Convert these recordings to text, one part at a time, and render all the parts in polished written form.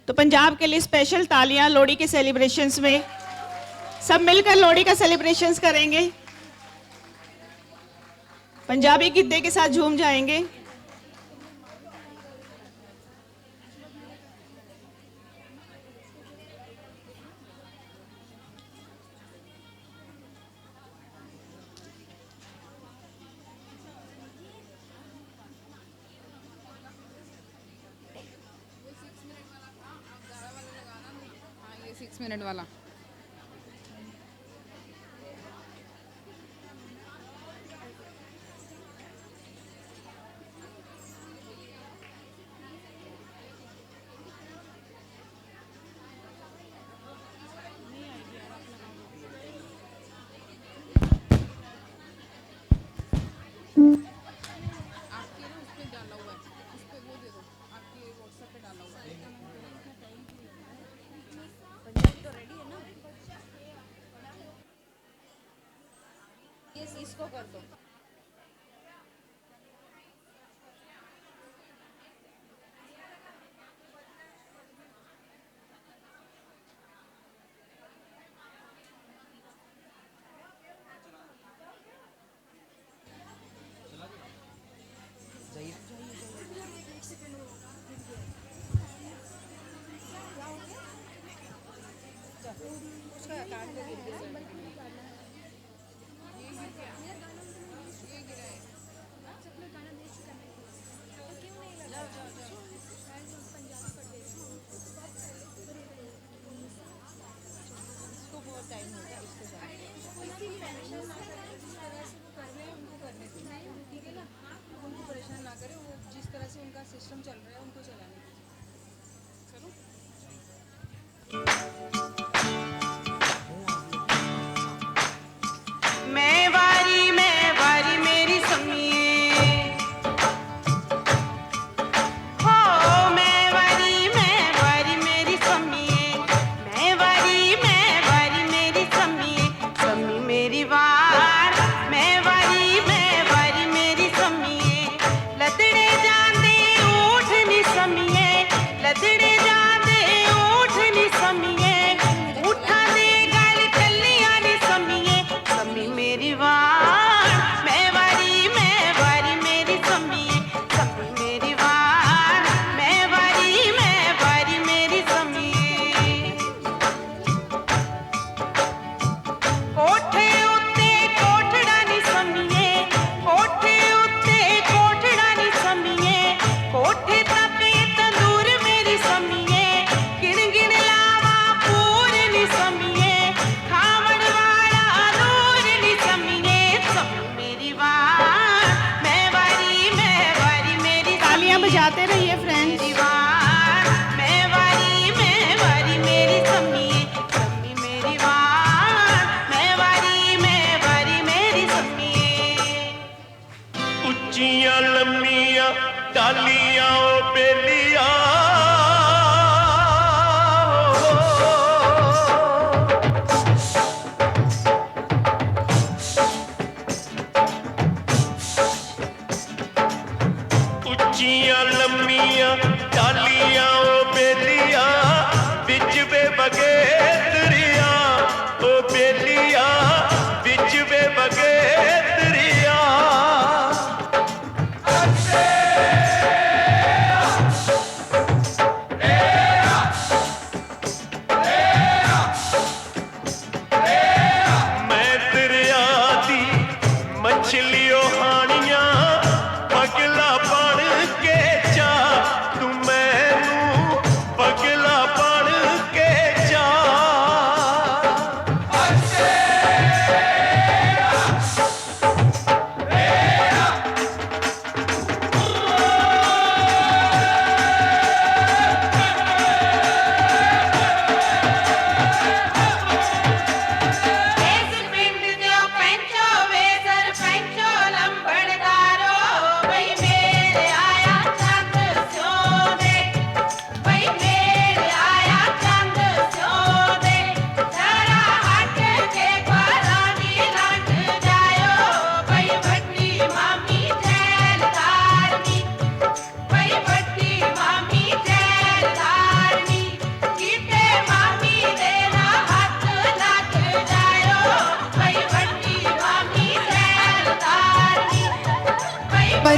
तो पंजाब के लिए स्पेशल तालियां लोहड़ी के सेलिब्रेशंस में। सब मिलकर लोहड़ी का सेलिब्रेशंस करेंगे, पंजाबी गिद्दे के साथ झूम जाएंगे। ये 6 मिनट वाला। आपके ना उस पे डाला हुआ है, उस पे वो दे दो, आपके व्हाट्सएप पे डाला हुआ है। पंजाबी तो रेडी है ना, ये इसको कर दो। उसका काट के गिर गया। इसको बहुत टाइम हो गया, इसको ठीक है ना, उनको परेशान ना करें, वो जिस तरह से उनका सिस्टम चल रहा है उनको चलाने दीजिए। चलो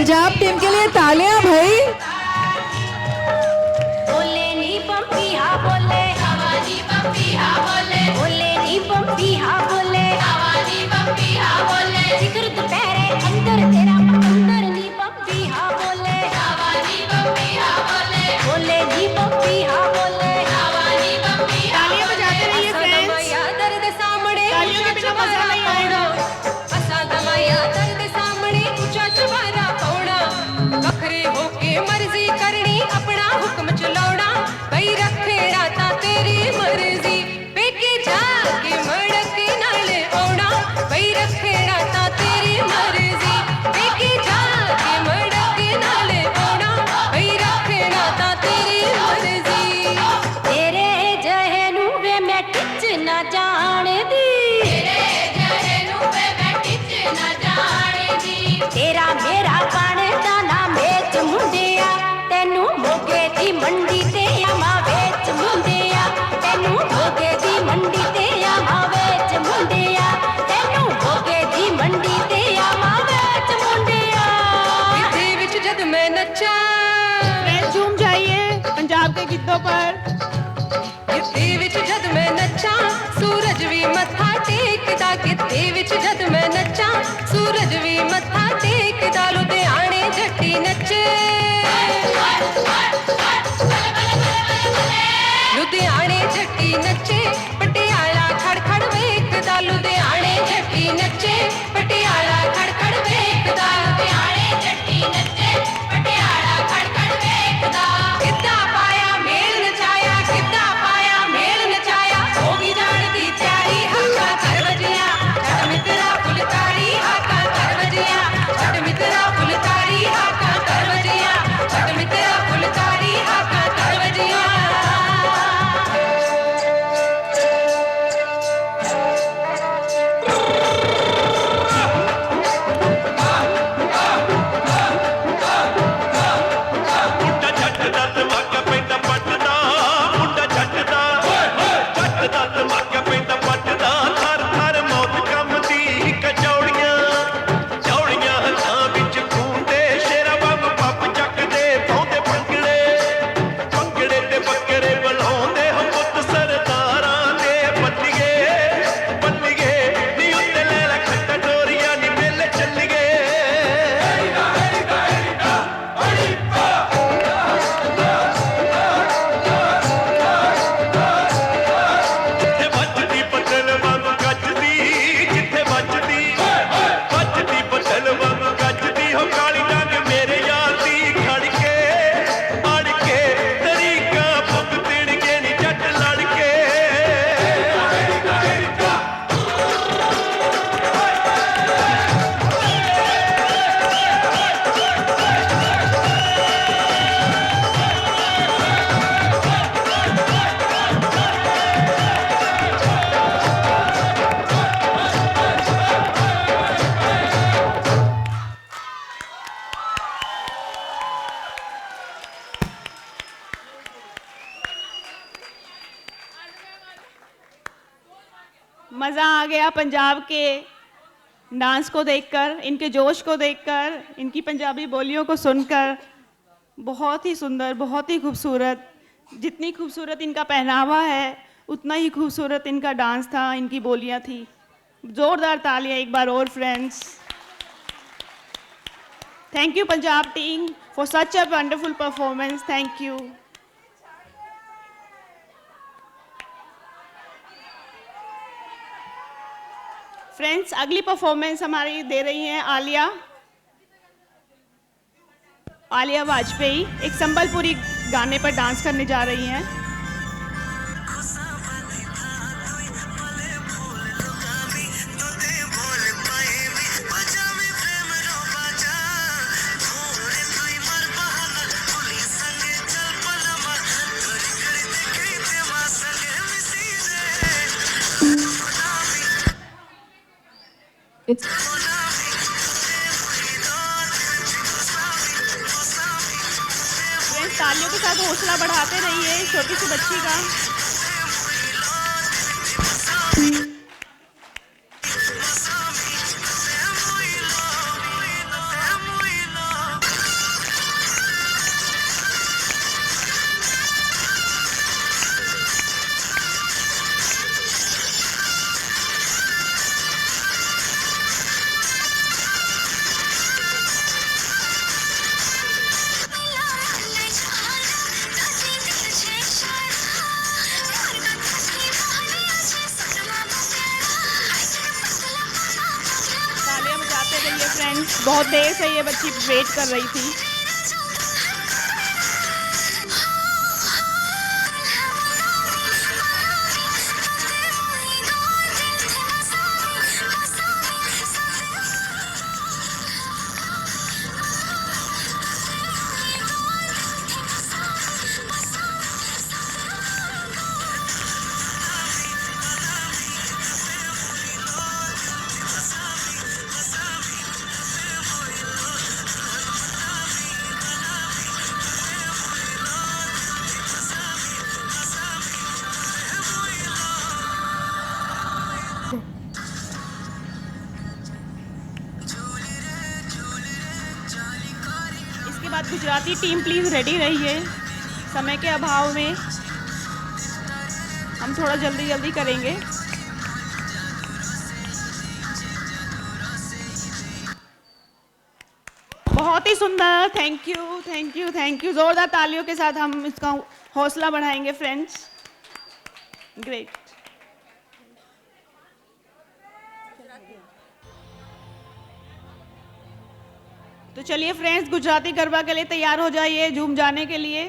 पंजाब टीम के लिए तालियां भाई। बोले नी पंपी हा बोले आवाजी पंपी हा बोले बोले नी पंपी हा बोले आवाजी पंपी हा बोले जिगर दोपहरे अंदर तेरा अंदर नी पंपी हा बोले आवाजी पंपी हा बोले बोले नी पंपी हा बोले आवाजी पंपी तालियां बजाते रहिए फ्रेंड्स। दर्द सामने तालियों के बिना मजा नहीं आएगा। असा दमाया दर्द सामने ऊंचा चवारा पौड़ा बखरे होके मर्जी करनी अपना हुक्म चलाउना भई रखेड़ा ता तेरी मर्जी पेके जाके मड़क नाल आउना भई रखेड़ा ता तेरी मर्जी पेके जाके मड़क नाल आउना भई रखेड़ा ता तेरी मर्जी तेरे जहनू वे मैं टिच ना जानदी तेरे जहनू वे मैं टिच ना जानदी तेरा मेरा बनदा ना मेच मुंडिया तेनू मोगे दी मंडी ते आमा वेच मुंडिया तेनू मोगे दी मंडी ते आमा वेच मुंडिया तेनू मोगे दी मंडी ते आमा वेच मुंडिया इत्थे विच जद मैं नच्चा फ्रेंड्स झूम जाइए पंजाब के गीतों पर। गिद्दी विच जद मैं नच्चा सूरज भी मत्था टेकदा गिद्दी विच जद मैं नच्चा सूरज भी मत्था टेकदा लुधियाने जट्टी नच्चे लुधियाने जट्टी नच्चे पटियाला खड़खड़ वेखदा लुधियाने जट्टी नच्चे पटियाला खड़खड़ वेखदा लुधियाने जट्टी नच्चे पटियाला खड़खड़ वेखदा गिद्दा पाया मेल नचाया गिद्दा पाया मेल नचाया होगी जानदी त्यारी हाका कर वजिया छट मित्रा फुलकारी हाका कर वजिया छट मित्रा फुलकारी हाका कर वजिया छट मित्रा फुलकारी हाका कर वजिया ਮੁੰਡਾ ਛੱਡ ਦਾ ਧਮਾਕਾ ਪੈਂਦਾ ਪੱਟਦਾ ਮੁੰਡਾ ਛੱਡ ਦਾ ਧਮਾਕਾ ਪੈਂਦਾ ਪੱਟਦਾ ਥਰ ਥਰ ਮੌਤ ਕੰਮਦੀ ਕਚੌੜੀਆਂ ਚੌੜੀਆਂ ਹੱਥਾਂ ਵਿੱਚ ਖੂਨ ਦੇ ਸ਼ੇਰਾ ਵਾਂਗ ਪੱਪ ਚੱਕਦੇ ਪਾਉਂਦੇ ਭੰਗੜੇ ਭੰਗੜੇ ਤੇ ਬੱਕਰੇ ਬੁਲਾਉਂਦੇ ਹੋ ਪੁੱਤ ਸਰਦਾਰਾਂ ਦੇ ਬੱਲੀਏ ਬੱਲੀਏ ਨੀ ਉੱਤੇ ਲੈ ਲੈ ਖੱਟਾ ਡੋਰੀਆਂ ਨੀ ਮੇਲੇ ਚੱਲੀਏ ਜਿੱਥੇ ਵੱਜਦੀ ਪੱਤਲ ਵਾਂਗ ਗੱਜਦੀ ਜਿੱਥੇ ਵੱਜਦੀ ਪੱਤਲ ਵਾਂਗ ਗੱਜਦੀ ਹੋ ਕਾਲੀ ਡੰਗ ਮੇਰੇ ਯਾਰ ਦੀ ਖੜ ਕੇ ਅੜ ਕੇ ਤਰੀਕਾ ਭੁੱਖ ਦੇਣਗੇ ਨੀ ਜੱਟ ਲੜ ਕੇ मज़ा आ गया पंजाब के डांस को देखकर, इनके जोश को देखकर, इनकी पंजाबी बोलियों को सुनकर। बहुत ही सुंदर, बहुत ही खूबसूरत। जितनी खूबसूरत इनका पहनावा है उतना ही खूबसूरत इनका डांस था, इनकी बोलियां थी। ज़ोरदार तालियां एक बार और friends. Thank you Punjab team for such a wonderful performance. Thank you. Friends अगली परफॉर्मेंस हमारी दे रही हैं आलिया वाजपेयी। एक संबलपुरी गाने पर डांस करने जा रही हैं। फ्रेंड्स तालियों के साथ हौसला बढ़ाते रहिए छोटी सी बच्ची का। बहुत देर से ये बच्ची वेट कर रही थी। इसके बाद गुजराती टीम प्लीज रेडी रहिए, समय के अभाव में हम थोड़ा जल्दी जल्दी करेंगे। बहुत ही सुंदर, thank you thank you thank you. जोरदार तालियों के साथ हम इसका हौसला बढ़ाएंगे फ्रेंड्स। ग्रेट। तो चलिए फ्रेंड्स, गुजराती गरबा के लिए तैयार हो जाइए, झूम जाने के लिए।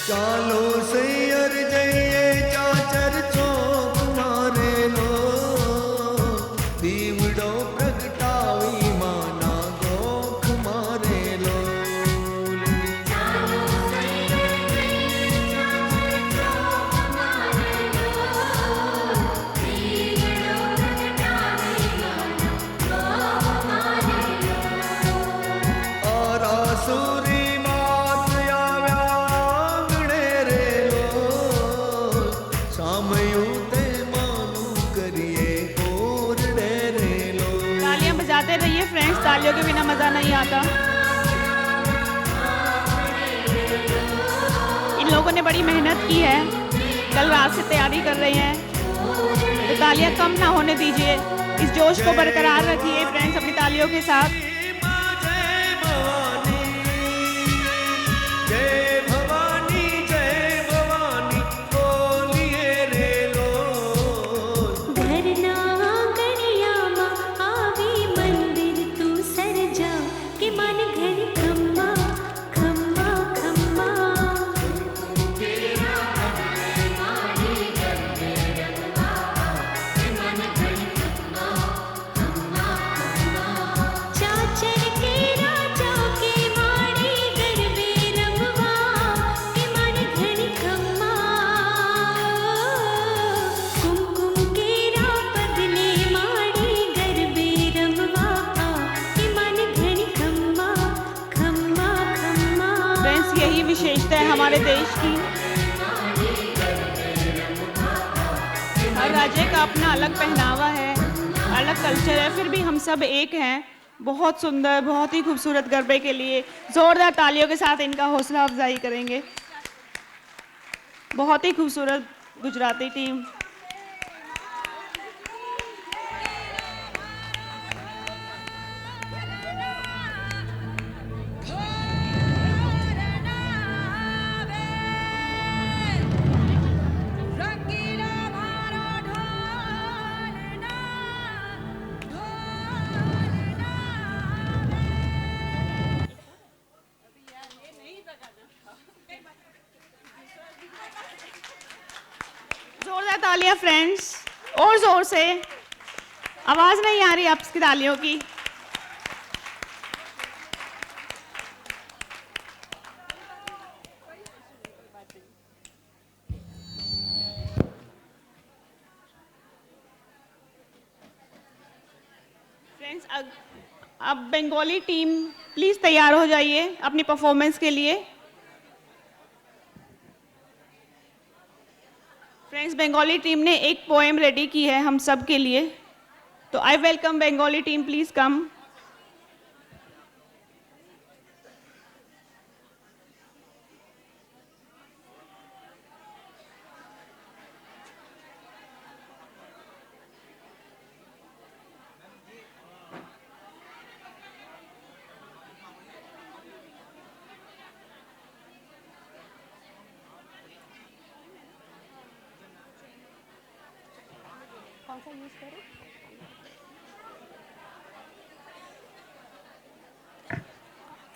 चालो सैयर जइए चाचर चौक मारे लो, दीवड़ो प्रगटावी माना गोख मारे लो। आरासुरी मात आव्या आंगणे रे लो, सामयूं ते मानू करिए ओरड़े रे लो। तालियां बजाते रहिए फ्रेंड्स, तालियों के बिना मजा नहीं आता। इन लोगों ने बड़ी मेहनत की है, कल रात से तैयारी कर रहे हैं, तो तालियां कम ना होने दीजिए, इस जोश को बरकरार रखिए फ्रेंड्स अपनी तालियों के साथ। चाचा फ्रेंड्स, यही विशेषता है हमारे देश की। हर राज्य का अपना अलग पहनावा है, अलग कल्चर है, फिर भी हम सब एक हैं। बहुत सुंदर, बहुत ही खूबसूरत गरबे के लिए जोरदार तालियों के साथ इनका हौसला अफजाई करेंगे। बहुत ही खूबसूरत गुजराती टीम। जोरदार तालियां फ्रेंड्स, और जोर से। आवाज नहीं आ रही आपकी तालियों की। फ्रेंड्स, अब बंगाली टीम प्लीज तैयार हो जाइए अपनी परफॉर्मेंस के लिए। फ्रेंड्स, बंगाली टीम ने एक पोएम रेडी की है हम सब के लिए, तो I welcome Bengali team, please come.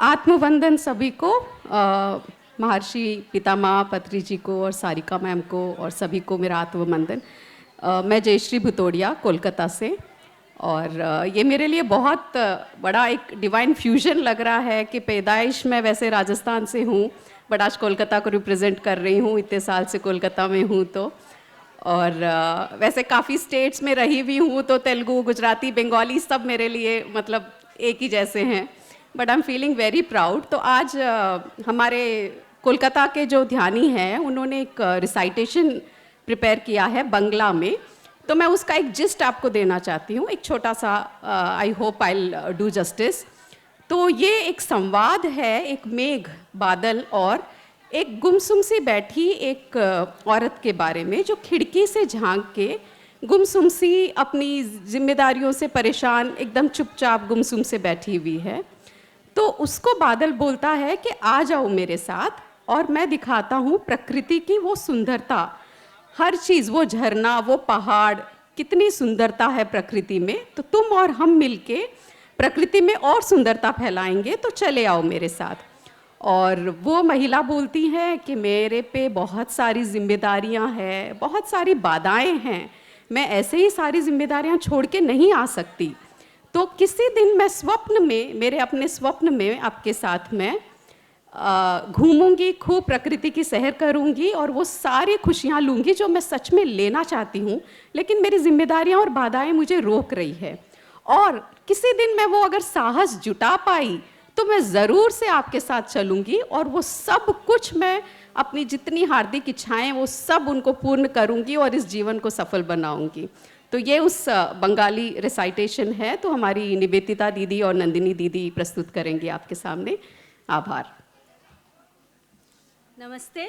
आत्मवंदन सभी को, महर्षि पितामह पत्री जी को और सारिका मैम को और सभी को मेरा आत्मवंदन। मैं जयश्री भुतोड़िया कोलकाता से, और ये मेरे लिए बहुत बड़ा एक डिवाइन फ्यूजन लग रहा है कि पैदाइश मैं वैसे राजस्थान से हूँ, बट आज कोलकाता को रिप्रेजेंट कर रही हूँ। इतने साल से कोलकाता में हूँ तो, और वैसे काफ़ी स्टेट्स में रही भी हूँ, तो तेलुगु, गुजराती, बंगाली सब मेरे लिए मतलब एक ही जैसे हैं, but I am feeling very proud. तो आज हमारे कोलकाता के जो ध्यानी हैं उन्होंने एक रिसाइटेशन प्रिपेयर किया है बंगला में, तो मैं उसका एक जिस्ट आपको देना चाहती हूँ, एक छोटा सा। I hope I do justice. तो ये एक संवाद है, एक मेघ, बादल और एक गुमसुम सी बैठी एक औरत के बारे में, जो खिड़की से झांक के गुमसुम सी अपनी जिम्मेदारियों से परेशान एकदम चुपचाप गुमसुम से बैठी हुई है। तो उसको बादल बोलता है कि आ जाओ मेरे साथ और मैं दिखाता हूँ प्रकृति की वो सुंदरता, हर चीज़, वो झरना, वो पहाड़, कितनी सुंदरता है प्रकृति में। तो तुम और हम मिलके प्रकृति में और सुंदरता फैलाएंगे, तो चले आओ मेरे साथ। और वो महिला बोलती है कि मेरे पे बहुत सारी जिम्मेदारियां हैं, बहुत सारी बाधाएं हैं, मैं ऐसे ही सारी जिम्मेदारियां छोड़ के नहीं आ सकती। तो किसी दिन मैं स्वप्न में, मेरे अपने स्वप्न में आपके साथ मैं घूमूंगी, खूब प्रकृति की सैर करूंगी और वो सारी खुशियां लूंगी जो मैं सच में लेना चाहती हूँ, लेकिन मेरी जिम्मेदारियां और बाधाएं मुझे रोक रही है। और किसी दिन मैं वो अगर साहस जुटा पाई तो मैं ज़रूर से आपके साथ चलूंगी और वो सब कुछ मैं अपनी जितनी हार्दिक इच्छाएं वो सब उनको पूर्ण करूंगी और इस जीवन को सफल बनाऊंगी। तो ये उस बंगाली रिसाइटेशन है, तो हमारी निवेदिता दीदी और नंदिनी दीदी प्रस्तुत करेंगी आपके सामने। आभार। नमस्ते।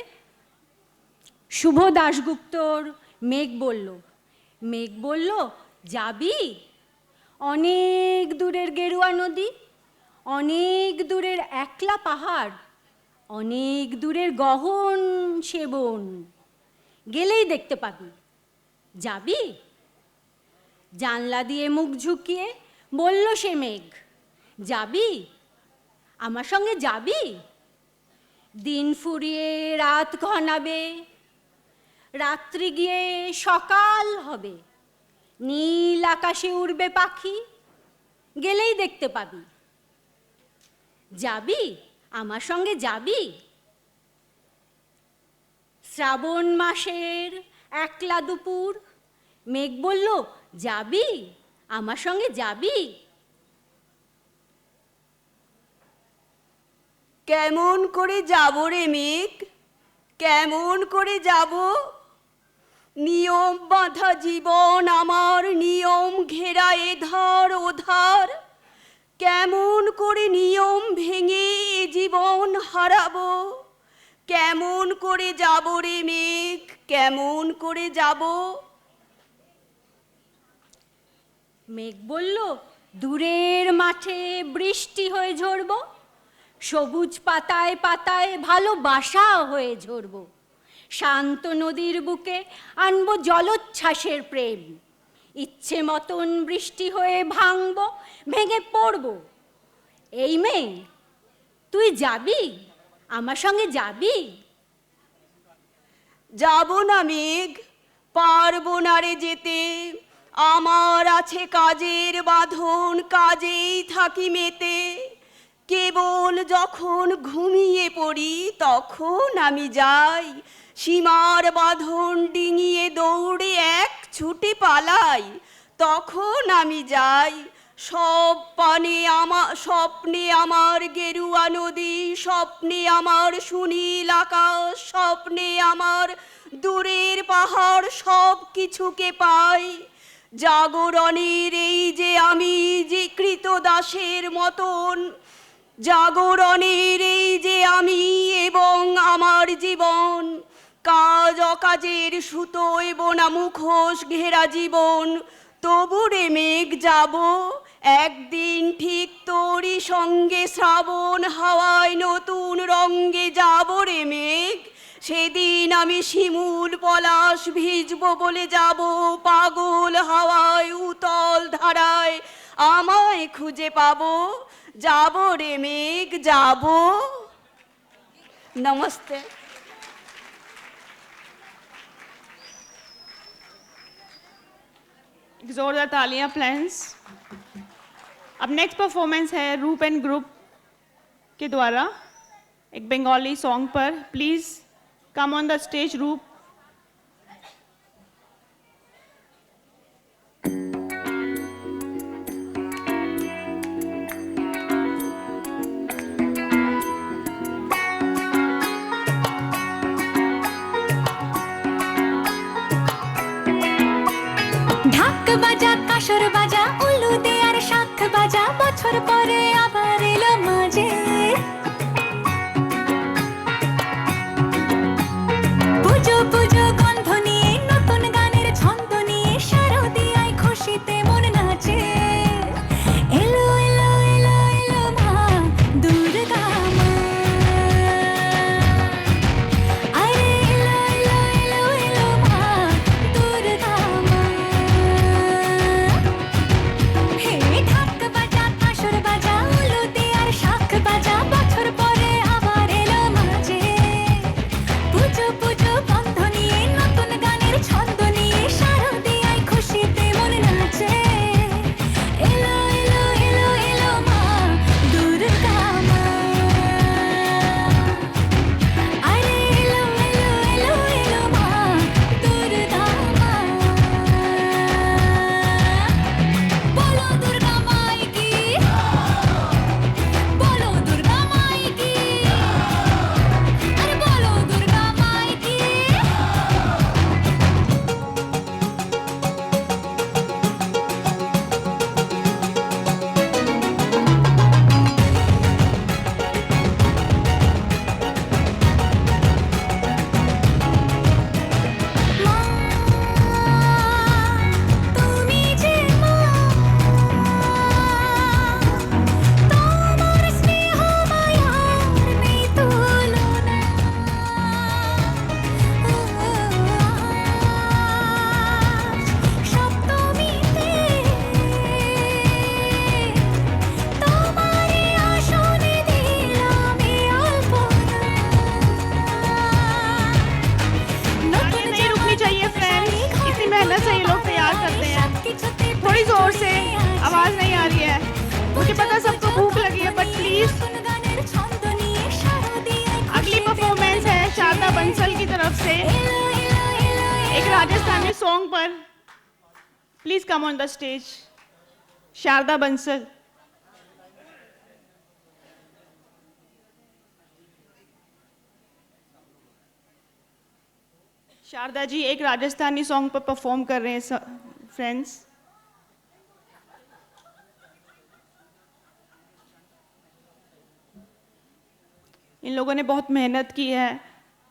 শুভ দাশগুপ্তর মেঘ বলল যাবি অনেক দূরের গেরুয়া নদী, অনেক দূরের একলা পাহাড়, অনেক দূরের গহন সেবন, গেলেই দেখতে পাবি। যাবি? জানলা দিয়ে মুখ ঝুঁকিয়ে বলল সে মেঘ, যাবি? আমার সঙ্গে যাবি? দিন ফুরিয়ে রাত ঘনাবে, রাত্রি গিয়ে সকাল হবে, নীল আকাশে উড়বে পাখি, গেলেই দেখতে পাবি। যাবি? আমার সঙ্গে যাবি? শ্রাবণ মাসের একলা দুপুর, মেঘ বলল যাবি? আমার সঙ্গে যাবি? কেমন করে যাব রে মেঘ, কেমন করে যাব? নিয়ম বাঁধা জীবন আমার, নিয়ম ঘেরা এধার ওধার। কেমন করে নিয়ম ভেঙে এ জীবন হারাবো? কেমন করে যাব রে মেঘ, কেমন করে যাব? মেঘ বলল, দূরের মাঠে বৃষ্টি হয়ে ঝরবো, সবুজ পাতায় পাতায় ভালোবাসা হয়ে ঝরবো, শান্ত নদীর বুকে আনবো জলোচ্ছ্বাসের প্রেম, ইচ্ছে মতন বৃষ্টি হয়ে ভাঙবো, ভেঙে পড়বো। এই মেঘ, তুই যাবি? আমার সঙ্গে যাবি? যাব না মেঘ, পারবো না রে যেতে, আমার আছে কাজের বাঁধন, কাজেই থাকি মেতে। কেবল যখন ঘুমিয়ে পড়ি তখন আমি যাই, সীমার বাঁধন ডিঙিয়ে দৌড়ে এক ছুটে পালাই, তখন আমি যাই। সব পানে আমার স্বপ্নে আমার গেরুয়া নদী, স্বপ্নে আমার সুনীল আকাশ, স্বপ্নে আমার দূরের পাহাড়, সব কিছুকে পাই। জাগরণের এই যে আমি যে কৃতদাসের মতন, জাগরণের এই যে আমি এবং আমার জীবন, কাজ অকাজের সুতোয় বোনা মুখোশ ঘেরা জীবন। তবু রে মেঘ যাব একদিন ঠিক তোরই সঙ্গে, শ্রাবণ হাওয়ায় নতুন রঙ্গে যাব রে মেঘ। সেদিন আমি শিমুল পলাশ ভিজবো বলে যাব, পাগল হাওয়ায় উতল ধারায় আমায় খুঁজে পাবো। যাব রে মেঘ যাব। নমস্তে। एक जोरदार तालियां फ्रेंड्स। अब नेक्स्ट परफॉर्मेंस है रूप एंड ग्रुप के द्वारा एक बंगाली सॉन्ग पर। Please come on the stage रूप। ঢাক বাজা, কাসর বাজা, উলু দে আর শাখ বাজা, বছর পরে আবার এলো মাঝে। পুজো পুজো গন্ধ নিয়ে, নতুন গানের ছন্দ নিয়ে, শারদিয়ায় খুশিতে মন নাচে। এলো এলো এলো এলো মা দুর্গা মা, আরে এলো এলো এলো এলো মা দুর্গা মা। হে ঢাক বাজা, কাসর বাজা, উলু দে আর শাখ বাজা, বছর পরে আবার এলো মাঝে। পুজো পুজো গন্ধ নিয়ে, নতুন গানের ছন্দ নিয়ে, শারদিয়ায় খুশিতে মন নাচে। এলো এলো এলো এলো মা দুর্গা মা, আরে এলো এলো এলো এলো মা দুর্গা মা। বলো দুর্গা মাই কি, বলো দুর্গা মাই কি, আরে বলো দুর্গা মাই কি। মা তুমি যে মা, তোমার স্নেহ মায়ার নেই তুলনা। সপ্তমীতে তোমারে আসনে দিলাম এ অল্পনা। तालियां नहीं रुकनी चाहिए फ्रेंड्स, इतनी मेहनत से ये लोग तैयार करते हैं। थोड़ी जोर से, आवाज नहीं आ रही है। मुझे पता सबको भूख लगी है, बट प्लीज। अगली परफॉर्मेंस है शारदा बंसल की तरफ से एक राजस्थानी सॉन्ग पर। Please come on the stage Sharda Bansal. Sharda ji एक राजस्थानी सॉन्ग पर परफॉर्म कर रहे हैं फ्रेंड्स। इन लोगों ने बहुत मेहनत की है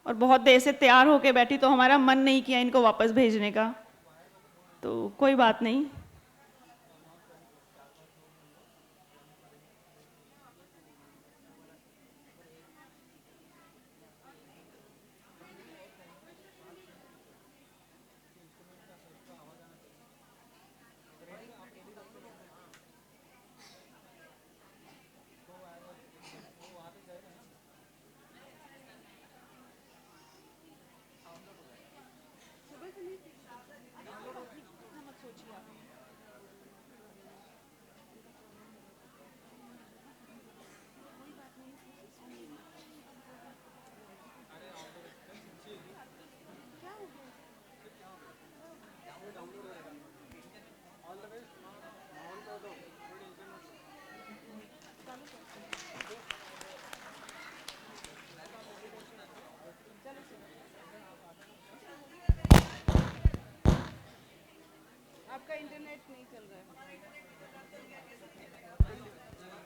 और बहुत देर से तैयार होके बैठी, तो हमारा मन नहीं किया इनको वापस भेजने का, तो कोई बात नहीं।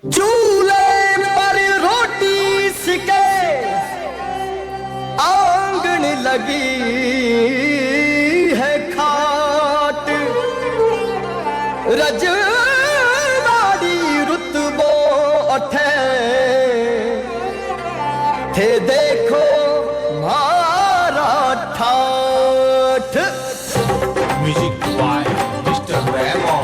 चूल्हे पर रोटी सिके आंगन लगी है खाट रजवाड़ी रुतबो अठे थे देखो मारा ठाठ म्यूजिक बाय मिस्टर रेमो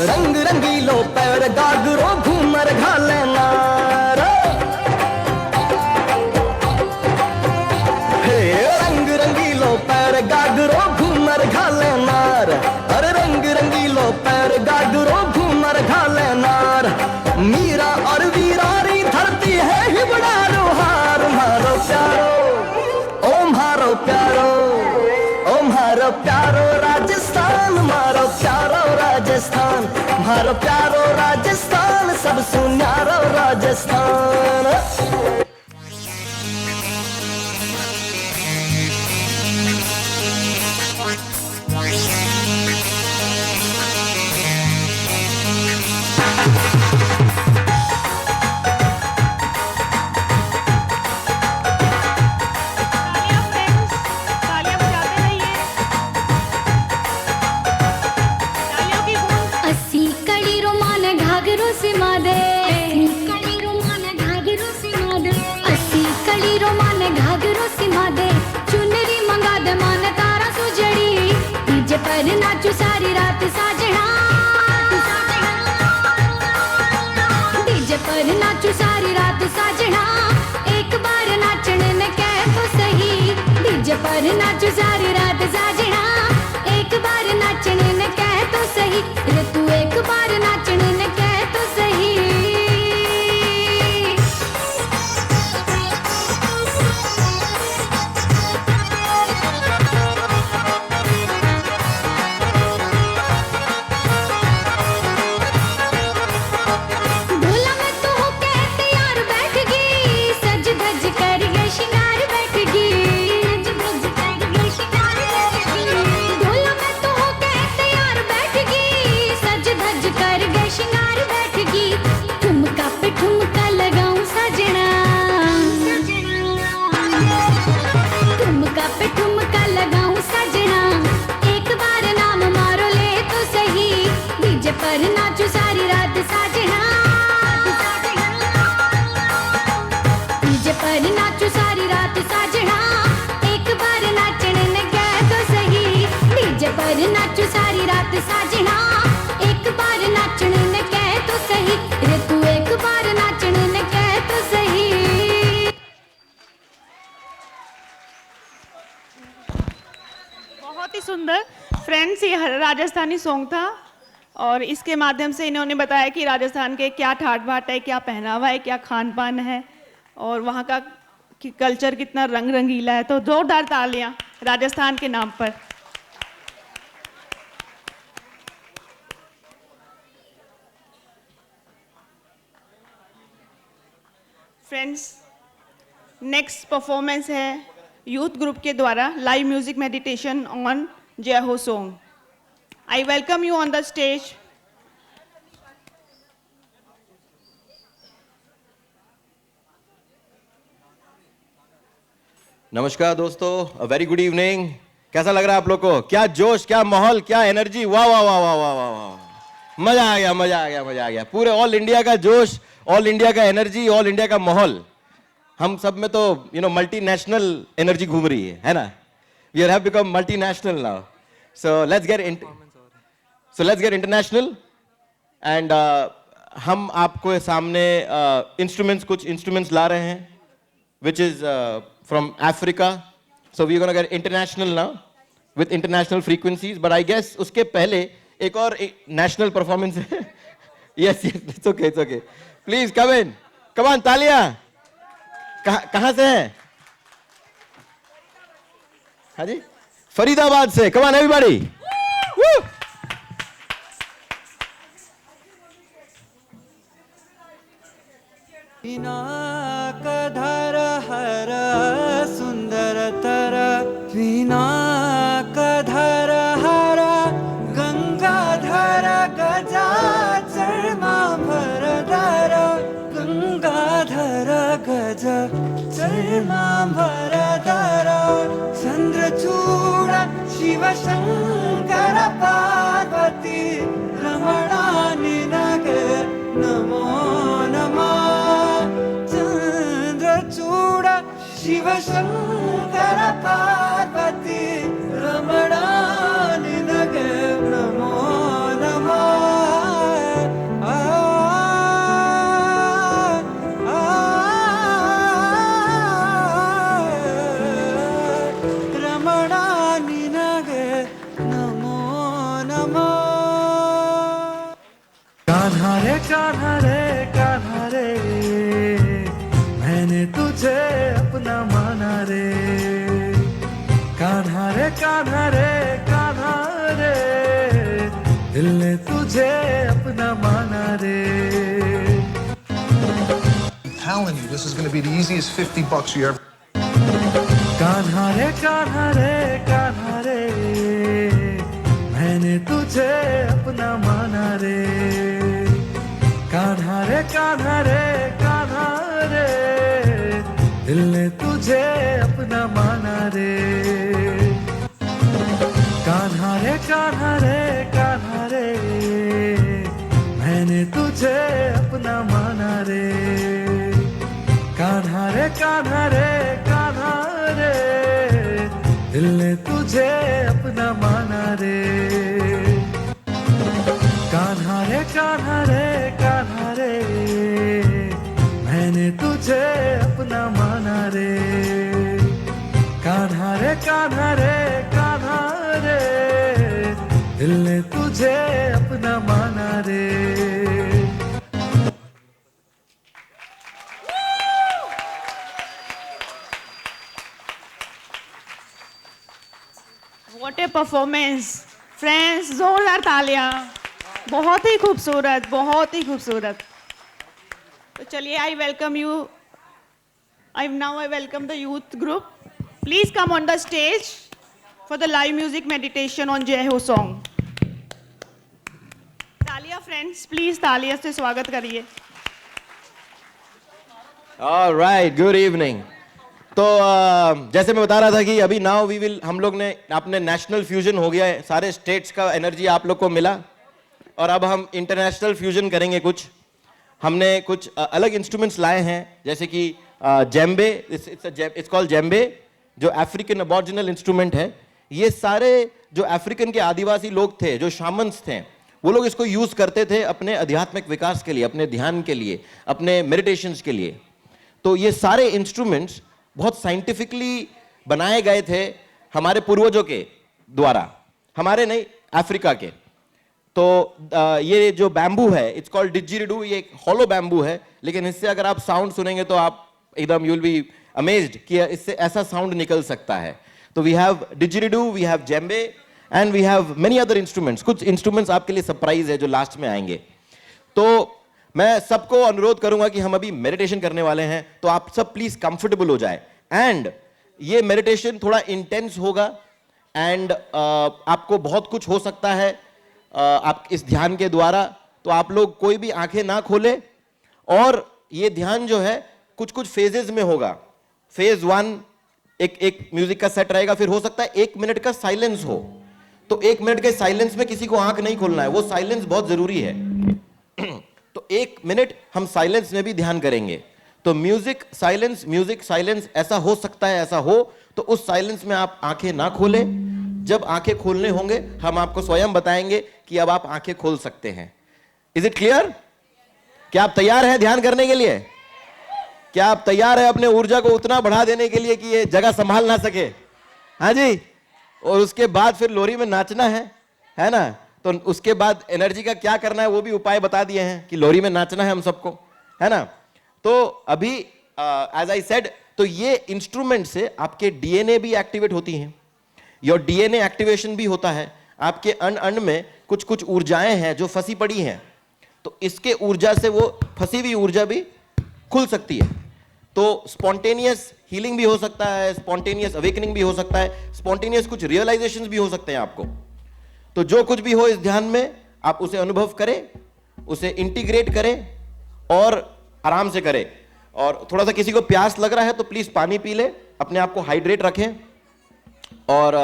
रंग रंगीलो पैर गागरो घूमर घाले नार हे रंग रंगीलो पैर गागरो घूमर घाले नार अरे रंग रंगीलो पैर गागरो घूमर घाले नार मीरा और वीरारी धरती है हिबड़ा रोहार मारो प्यारो ओ मारो प्यारो ओ मारो प्यारो राजस्थान मारो प्यारो राजस्थान मारो प्यारो राजस्थान सब सुन्यारो राजस्थान तालियां बजाते रहिए। तालियों की गूंज। अस्सी कड़ी रोमान घाघरो सिमा दे कड़ी रोमान घाघरो सिमा दे अस्सी कड़ी रोमान घाघरो सिमा दे चुनरी मंगा दे मान तारा सुजड़ी डीजे पर नाचू सारी रात साजना डीजे पर नाचू सारी रात साजना एक बार नाचने ने कह तो सही डीजे पर नाचू सारी रात साजना एक बार नाचने ने कह तो सही रे तू एक बार नाचने ने कह तो सही ढोला में तू होके तैयार बैठ गई सज धज कर गए श्रृंगार बैठ गई सज धज कर गए श्रृंगार बैठ गई ढोला में तू होके तैयार बैठ गई सज धज कर गए श्रृंगार बैठ गई ठुमका पे ठुमका लगाऊं सजना ठुमका पे ठुमका लगाऊं सजना एक बार नाम मारो ले तो सही डीजे पर नाचू सारी रात साजना डीजे पर नाचू सारी रात साजना एक बार नाचने ने कह तो सही डीजे पर नाचू सारी रात साजना एक बार नाचने ने कह तो सही रे तू एक बार नाचने ने कह तो सही बहुत ही सुंदर फ्रेंड्स, ये राजस्थानी सॉन्ग था और इसके माध्यम से इन्होंने बताया कि राजस्थान के क्या ठाट बाट है, क्या पहनावा है, क्या खान पान है और वहाँ का कल्चर कितना रंग रंगीला है। तो जोरदार तालियां राजस्थान के नाम पर। फ्रेंड्स, नेक्स्ट परफॉर्मेंस है यूथ ग्रुप के द्वारा लाइव म्यूजिक मेडिटेशन ऑन जय हो song. I welcome you on the stage. नमस्कार दोस्तों, वेरी गुड इवनिंग. कैसा लग रहा है आप लोग को? क्या जोश, क्या माहौल, क्या एनर्जी. वाह वाह वाह वाह वाह वाह वाह. मजा आ गया, मजा आ गया, मजा आ गया. पूरे ऑल इंडिया का जोश, ऑल इंडिया का एनर्जी, ऑल इंडिया का माहौल. हम सब में तो मल्टीनेशनल एनर्जी घूम रही है ना. We have become multinational now. So let's get international. And हम आपको सामने कुछ इंस्ट्रूमेंट्स ला रहे हैं which is from Africa. So we're going to get international now with international frequencies. But I guess उसके पहले एक और national performance है. Yes, it's okay, it's okay. Please come in. Come on, तालियां. कहाँ से हैं? हाँ जी, फरीदाबाद से. Come on, everybody. Woo! विनाकधर हर सुंदर तर विनाकधर हर गंगाधर गजा चर्मांबरधर गंगाधर गज चर्मांबरधर चंद्रचूड़ शिवशंकर पार्वती रमणा निनगे नमो नमः. चूड़ शिव शंकर पार्वती रमणा निनगे नमो नमः. रमणा निनगे नमो नमः. कान्हा रे कान्हा रे कान्हा रे मैंने तुझे अपना माना रे. कान्हा रे कान्हा रे कान्हा रे दिल ने तुझे अपना माना रे. I'm telling you, this is going to be the easiest $50 you ever. Kanha रे कान्हा रे कान्हा रे मैंने तुझे अपना माना रे. कान्हा रे कान्हा रे कान्हा रे दिल ने तुझे अपना माना रे. कान्हा रे कान्हा रे कान्हा रे मैंने तुझे अपना माना रे. कान्हा रे कान्हा रे कान्हा रे दिल ने तुझे अपना माना रे. कान्हा रे कान्हा रे कान्हा रे मैंने तुझे अपना माना रे. कान्हा रे कान्हा रे कान्हा रे दिल ने तुझे अपना माना रे. What a performance, friends. जोरदार तालियां. बहुत ही खूबसूरत, बहुत ही खूबसूरत. तो चलिए, I welcome you. I welcome the youth group. Please come on the stage for the live music meditation on Jai Ho song. तालियां friends, please तालियां से स्वागत करिए. All right, good evening. तो जैसे मैं बता रहा था कि अभी नाउ वी विल, हम लोग ने अपने नेशनल फ्यूजन हो गया है, सारे स्टेट्स का एनर्जी आप लोग को मिला और अब हम इंटरनेशनल फ्यूजन करेंगे. कुछ हमने कुछ अलग इंस्ट्रूमेंट्स लाए हैं, जैसे कि जेम्बे. इट्स कॉल्ड जेम्बे, जो अफ्रीकन अबॉरिजिनल इंस्ट्रूमेंट है. ये सारे जो अफ्रीकन के आदिवासी लोग थे, जो शामन्स थे, वो लोग इसको यूज करते थे अपने आध्यात्मिक विकास के लिए, अपने ध्यान के लिए, अपने मेडिटेशंस के लिए. तो ये सारे इंस्ट्रूमेंट्स बहुत साइंटिफिकली बनाए गए थे हमारे पूर्वजों के द्वारा, हमारे नहीं, अफ्रीका के. तो ये जो बैम्बू है, इट्स कॉल्ड डिजिरिडू. ये एक हॉलो बैम्बू है, लेकिन इससे अगर आप साउंड सुनेंगे तो आप एकदम यू विल बी अमेज्ड कि इससे ऐसा साउंड निकल सकता है. तो we have didgeridoo, we have djembe and we have many other instruments. कुछ इंस्ट्रूमेंट्स आपके लिए सरप्राइज है जो लास्ट में आएंगे. तो मैं सबको अनुरोध करूंगा कि हम अभी मेडिटेशन करने वाले हैं, तो आप सब प्लीज कंफर्टेबल हो जाए। एंड ये मेडिटेशन थोड़ा इंटेंस होगा एंड आपको बहुत कुछ हो सकता है आप इस ध्यान के द्वारा। तो आप लोग कोई भी आंखें ना खोले, और ये ध्यान जो है कुछ कुछ फेजेस में होगा। फेज 1 एक म्यूजिक का सेट रहेगा, फिर हो सकता है 1 मिनट का साइलेंस हो, तो 1 मिनट के साइलेंस में किसी को आंख नहीं खोलना है, वो साइलेंस बहुत जरूरी है। तो 1 मिनट हम साइलेंस में भी ध्यान करेंगे। तो म्यूजिक साइलेंस ऐसा हो सकता है, ऐसा हो तो उस साइलेंस में आप आंखें ना खोलें। जब आंखें खोलने होंगे हम आपको स्वयं बताएंगे कि अब आप आंखें खोल सकते हैं। Is it clear? क्या आप तैयार हैं ध्यान करने के लिए? क्या आप तैयार हैं अपने ऊर्जा को उतना बढ़ा देने के लिए कि ये जगह संभाल ना सके? हाँ जी। और उसके बाद फिर लोरी में नाचना है ना? तो उसके बाद एनर्जी का क्या करना है वो भी उपाय बता दिए हैं कि लोरी में नाचना है हम सबको, है ना? तो अभी एज आई सेड, तो ये इंस्ट्रूमेंट से आपके डीएनए भी एक्टिवेट होती हैं। योर डीएनए एक्टिवेशन भी होता है। आपके अण में कुछ कुछ ऊर्जाएं हैं जो फंसी पड़ी हैं, तो इसके ऊर्जा से वो फंसी हुई ऊर्जा भी खुल सकती है। तो स्पॉन्टेनियस हीलिंग भी हो सकता है, स्पॉन्टेनियस अवेकनिंग भी हो सकता है, स्पॉन्टेनियस कुछ रियलाइजेशंस भी हो सकते हैं आपको। तो जो कुछ भी हो इस ध्यान में, आप उसे अनुभव करें, उसे इंटीग्रेट करें और आराम से करें। और थोड़ा सा किसी को प्यास लग रहा है तो प्लीज पानी पी ले, अपने आप को हाइड्रेट रखें, और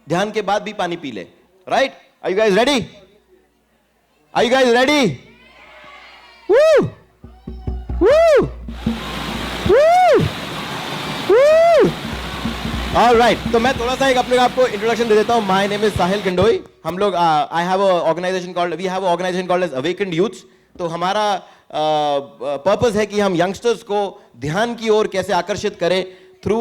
ध्यान के बाद भी पानी पी ले। Right? Are you guys ready? Are you guys ready? Woo woo alright, तो मैं थोड़ा सा एक अपने आपको इंट्रोडक्शन दे देता हूं। My name is Sahil Gandoi. हम लोग I have a organization called awakened youths. तो हमारा पर्पस है कि हम यंगस्टर्स को ध्यान की ओर कैसे आकर्षित करें through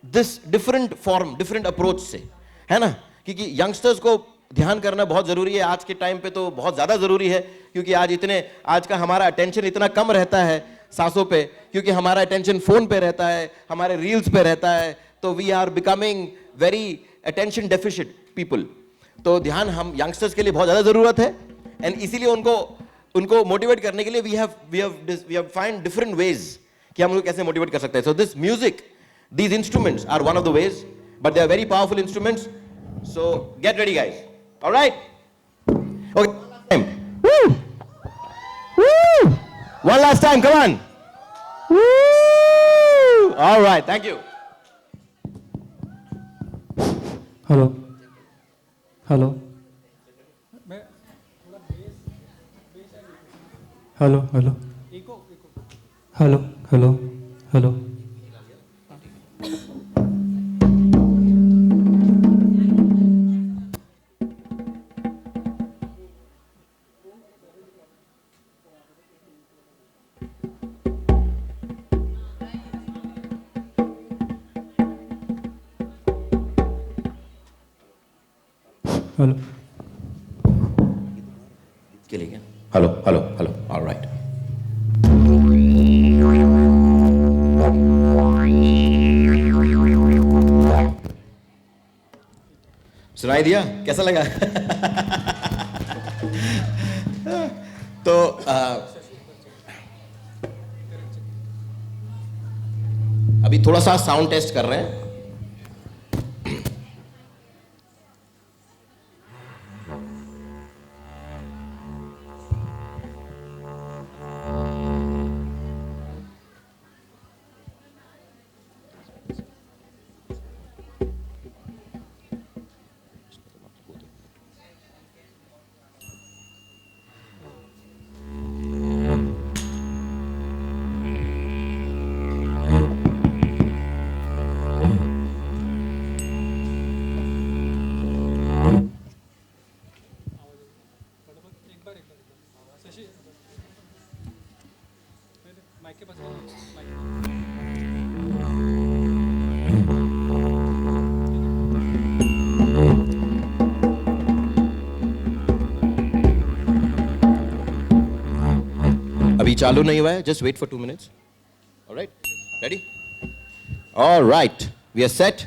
this different form, different approach से, है ना? क्योंकि यंगस्टर्स को ध्यान करना बहुत जरूरी है आज के टाइम पे, तो बहुत ज्यादा जरूरी है, क्योंकि आज का हमारा अटेंशन इतना कम रहता है सांसों पे, क्योंकि हमारा अटेंशन फोन पे रहता है, हमारे रील्स पे रहता है। तो we are becoming very attention deficient people. तो ध्यान हम यंगस्टर्स के लिए बहुत ज्यादा जरूरत है, एंड इसीलिए उनको मोटिवेट करने के लिए we have find different ways कि हम उनको कैसे मोटिवेट कर सकते हैं। So this music, these instruments are one of the ways, but they are very powerful instruments. So get ready, guys. All right? Okay. Woo! Woo! One last time, come on. Woo! All right, thank you. Hello hello hello hello hello hello hello hello के लिए क्या? Hello hello hello. Alright, सुनाई दिया? कैसा लगा? तो अभी थोड़ा सा साउंड टेस्ट कर रहे हैं। अभी चालू नहीं हुआ है, just wait for 2 minutes. Alright, ready? Alright, we are set.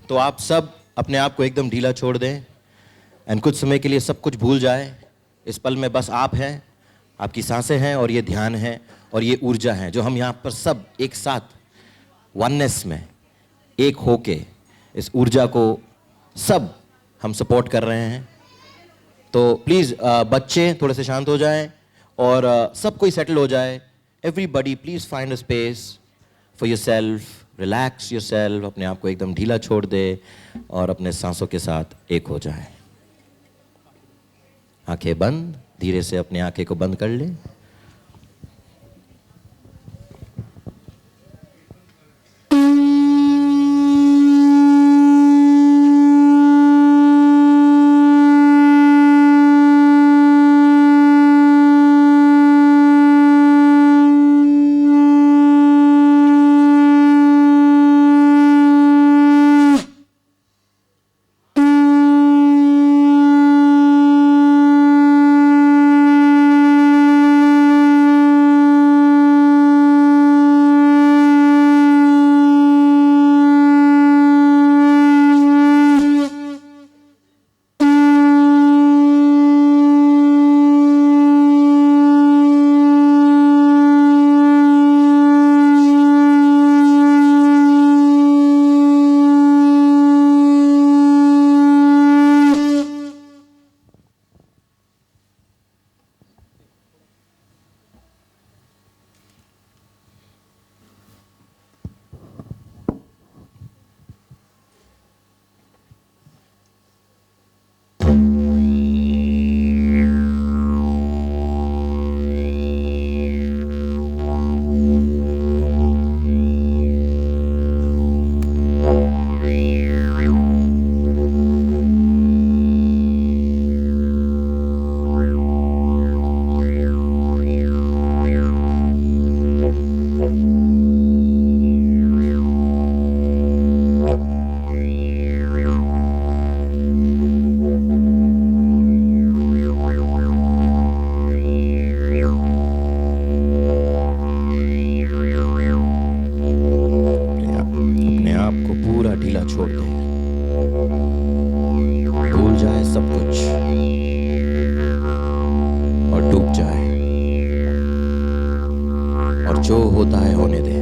तो आप सब अपने आप को एकदम ढीला छोड़ दें एंड कुछ समय के लिए सब कुछ भूल जाए। इस पल में बस आप हैं, आपकी सांसें हैं और ये ध्यान है और ये ऊर्जा है जो हम यहाँ पर सब एक साथ वननेस में एक होके इस ऊर्जा को सब हम सपोर्ट कर रहे हैं। तो प्लीज़ बच्चे थोड़े से शांत हो जाएं और सब कोई सेटल हो जाए। Everybody please find a space for yourself, relax yourself, अपने आप को एकदम ढीला छोड़ दे और अपने सांसों के साथ एक हो जाए। आंखें बंद, धीरे से अपनी आंखें को बंद कर ले। छोड़ दे, भूल जाए सब कुछ और डूब जाए और जो होता है होने दे।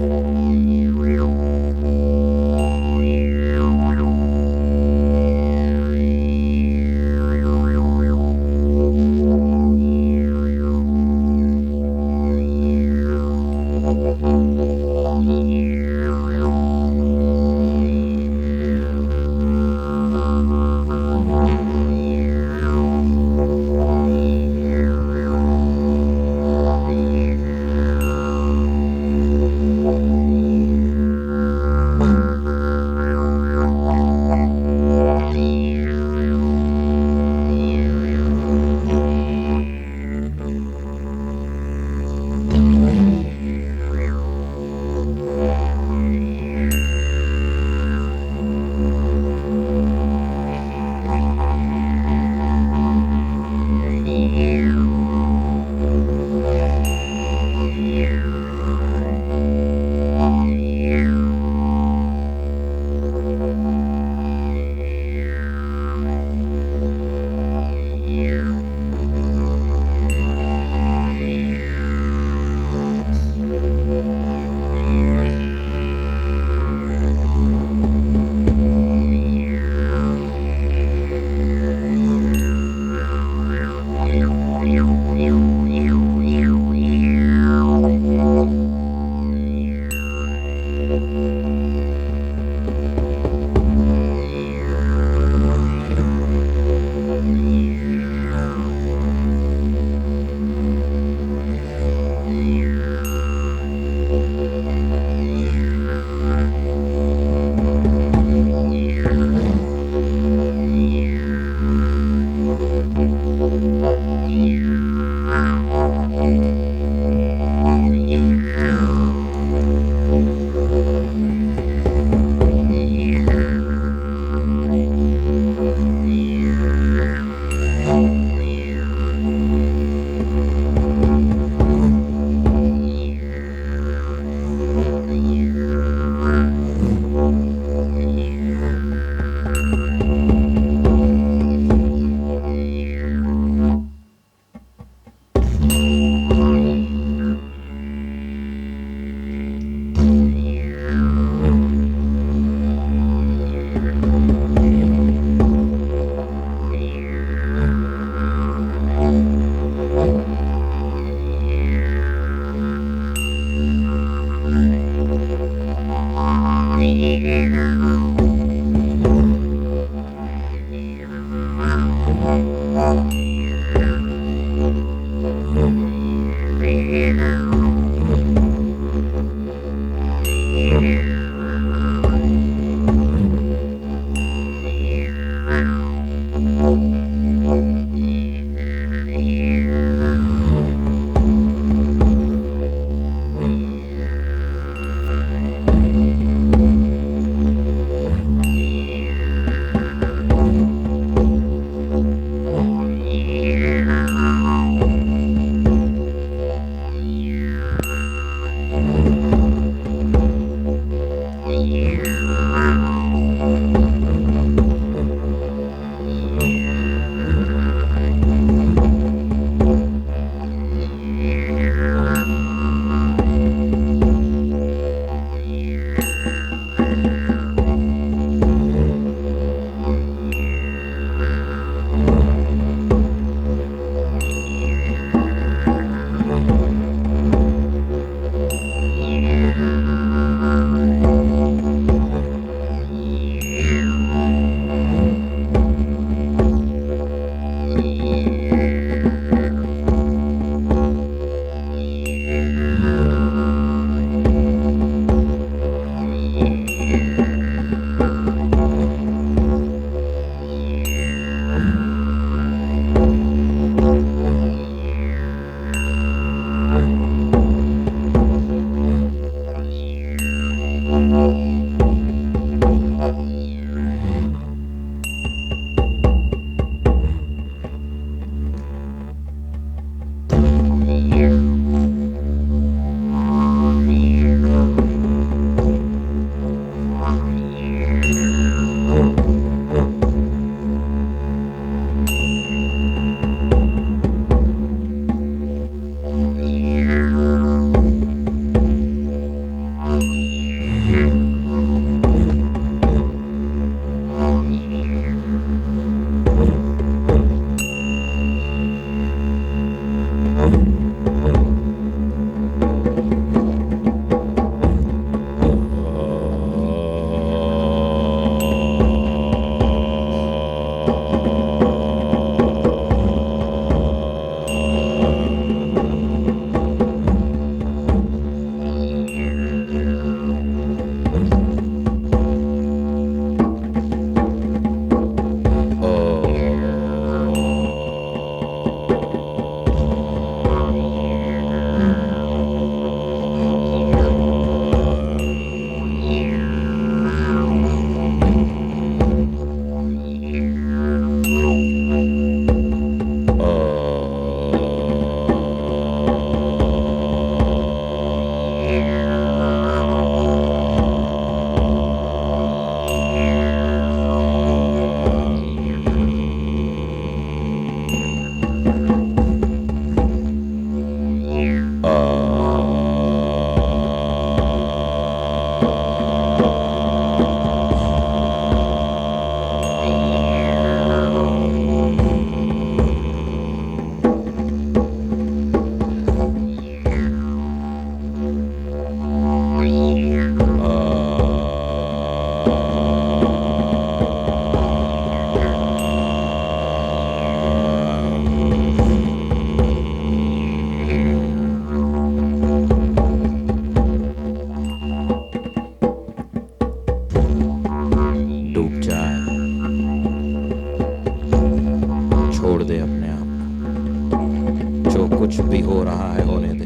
कुछ भी हो रहा है होने दे,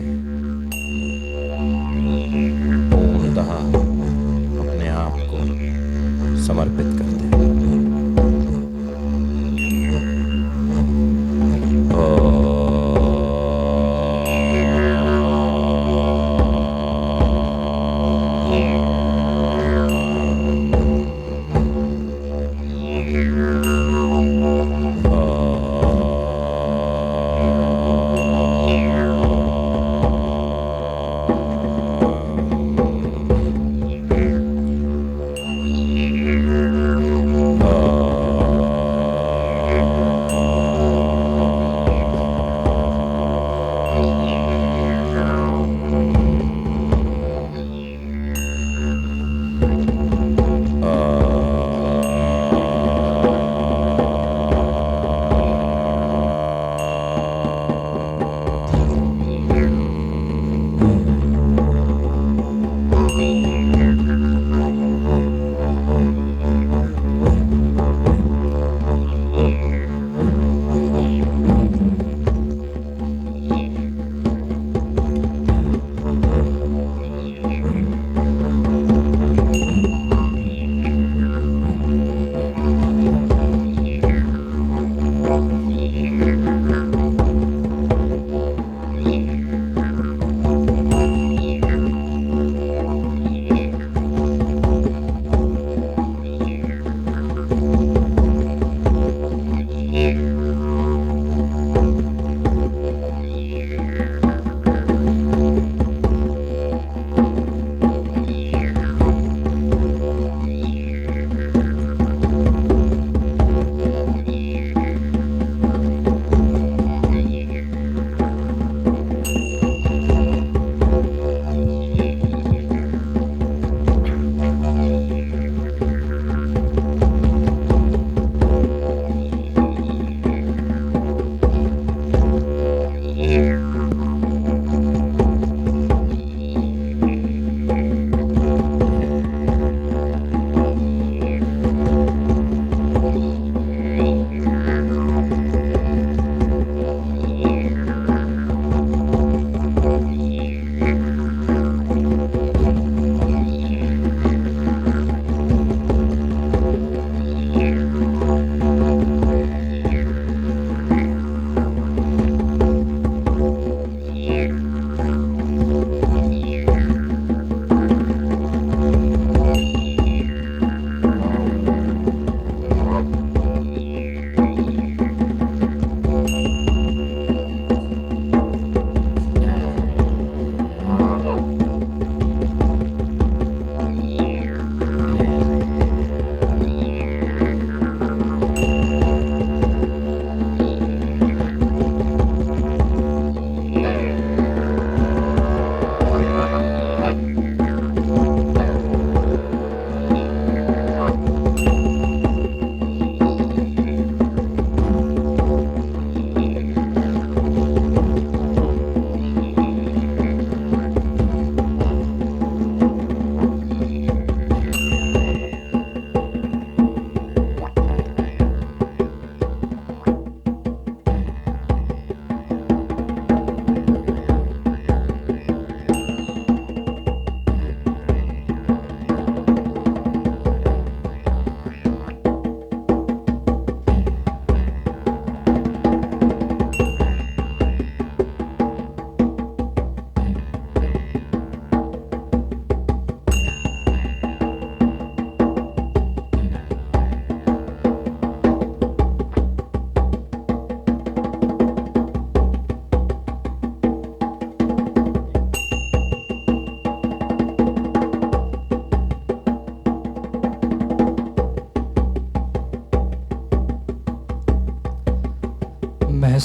पूर्णतः अपने आप को समर्पित कर दे।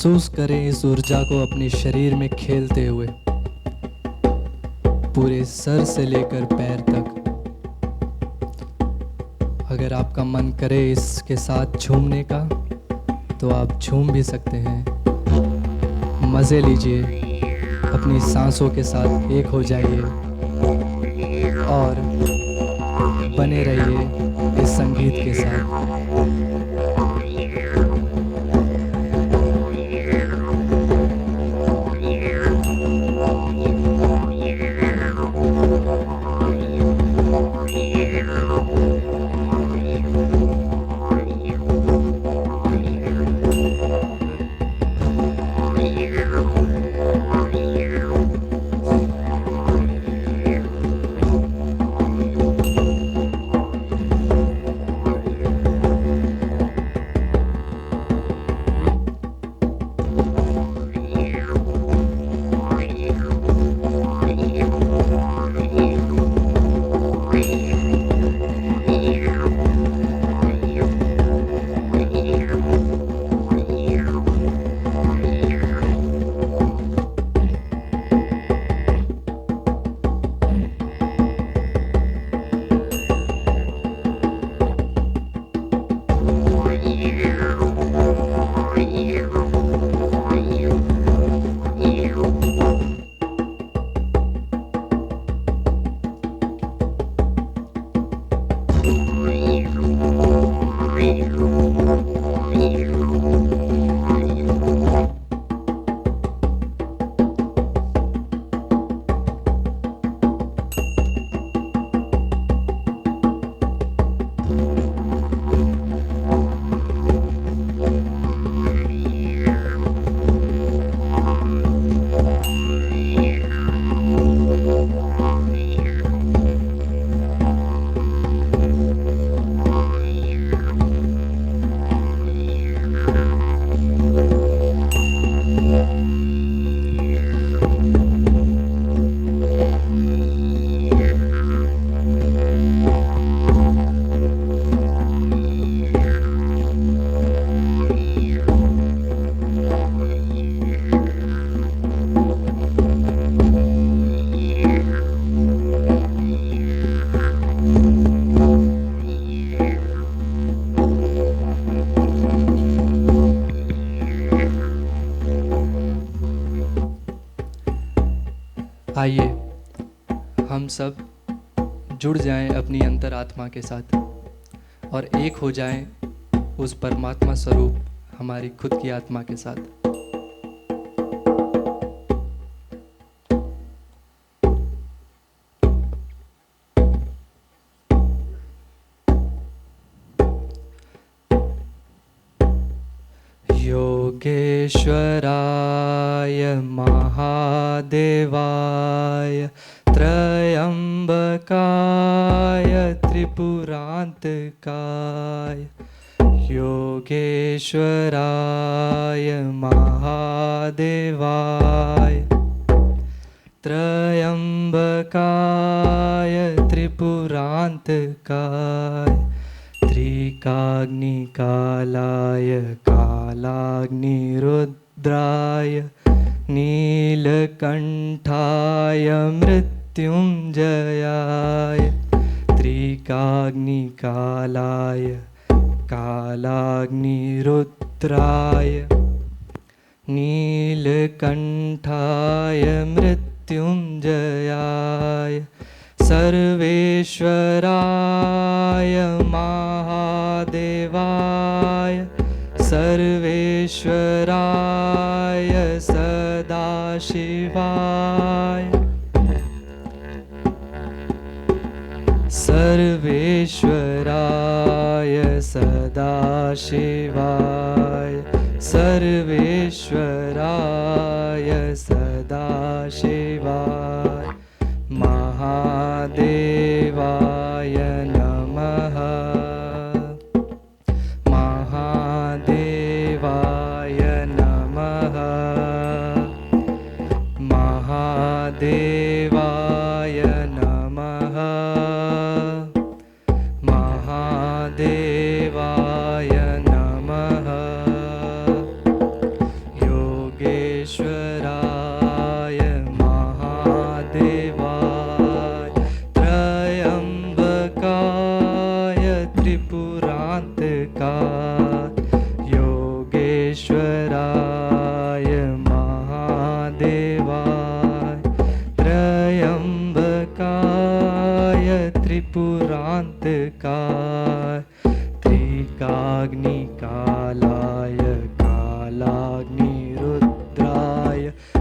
महसूस करें इस ऊर्जा को अपने शरीर में खेलते हुए, पूरे सर से लेकर पैर तक। अगर आपका मन करे इसके साथ झूमने का तो आप झूम भी सकते हैं। मज़े लीजिए, अपनी सांसों के साथ एक हो जाइए और बने रहिए इस संगीत के साथ। आइए हम सब जुड़ जाएं अपनी अंतरात्मा के साथ और एक हो जाएं उस परमात्मा स्वरूप हमारी खुद की आत्मा के साथ। योगेश्वराय महादेवाय त्रयंबकाय त्रिपुरांतकाय, योगेश्वराय महादेवाय त्रयंबकाय त्रिपुरांतकाय, त्रिकाग्निकालाय कालाग्निरुद्राय नीलकंठाय मृत्युंजयाय, त्रिकाग्निकालाय कालाग्निरुद्राय नीलकंठाय मृत्युंजयाय, सर्वेश्वराय महादेवाय सर्वेश्वराय सदाशिवाय, सर्वेश्वराय सदाशिवाय, सर्वेश्वराय सदाशिवाय, महादेवाय नमः, महादेवाय नमः, महादेवाय नमः, महादेवाय नमः, त्रिपुरान्तकाय त्रिकाग्निकालाय कालाग्निरुद्राय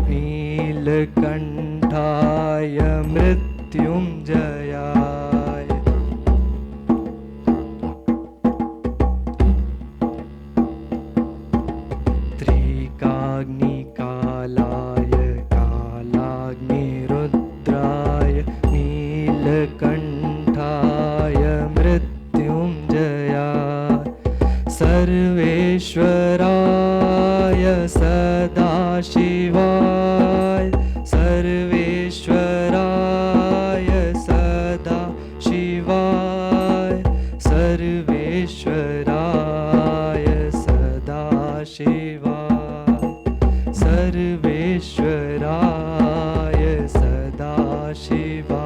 नीलकण्ठाय मृत्युञ्जयाय त्रिकाग्निकालाय कालाग्निरुद्राय नीलकण्ठाय मृत्युञ्जयाय सर्वेश्वराय सदाशिवाय सर्वेश्वराय सदाशिवाय सर्वेश्वराय सदाशिवाय सर्वेश्वराय सदाशिवाय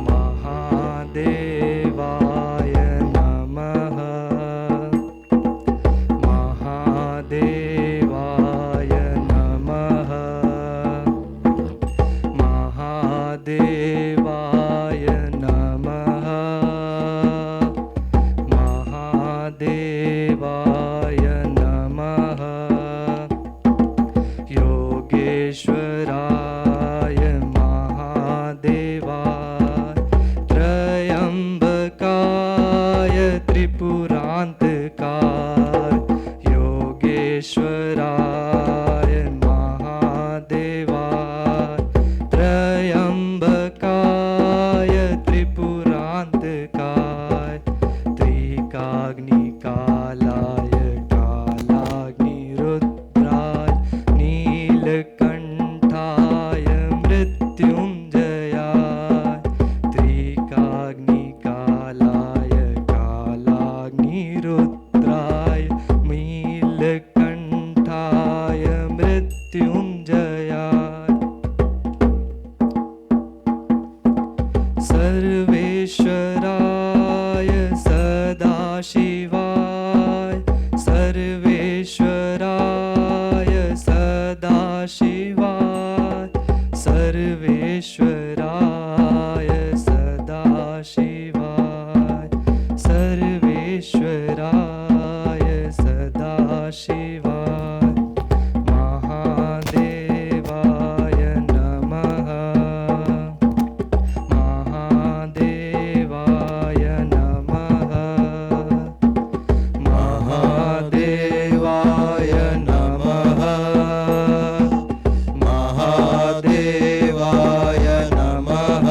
महादेवाय नमः महादेवाय नमः महादेवाय नमः महादेवाय नमः योगेश्वराय महादेवाय त्रयम्बकाय त्रिपुरान्तकाय योगेश्वराय महादेवाय त्रयम्बकाय त्रिपुरान्तकाय त्रिकाग्निकालाय कालाग्निरुद्राय नीलकण्ठाय मृत्युञ्जयाय त्रिकाग्निकालाय कालाग्निरुद्राय नीलकण्ठाय मृत्युञ्जयाय सर्वेश्वराय सदाशिवाय सर्वेश्वराय सदाशिवाय सर्वेश्वराय सदाशिवाय सर्वेश्वराय सदाशिवाय महादेवाय नमः महादेवाय नमः महादेवाय नमः महादेवाय नमः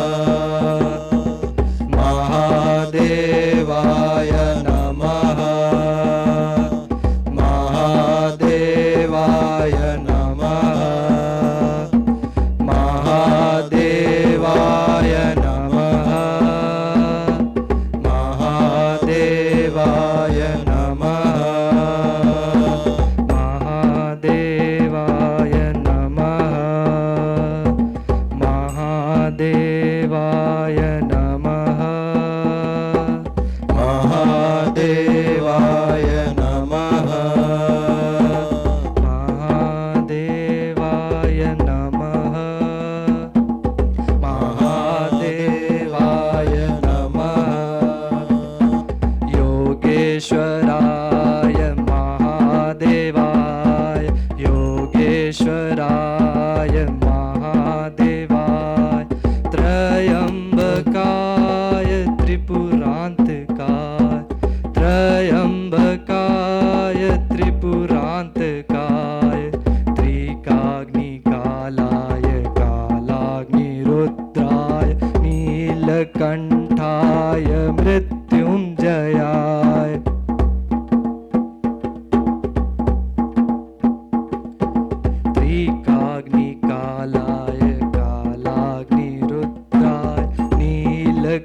महादेवाय नमः महादेवाय नमः महादेवाय नमः महादेवाय नमः महादेवाय नमः महादेवाय नमः महादेवाय नमः महादेवाय नमः महादेवाय नमः योगेश्वराय महादेवाय योगेश्वराय महादेवाय त्रयम्बकाय त्रिपुरान्तकाय त्रयम्बकाय त्रिपुरान्तकाय त्रिकाग्निकालाय कालाग्निरुद्राय नीलकण्ठाय मृत्युञ्जयाय त्रिकाग्निकालाय कालाग्निरुद्राय नीलकण्ठाय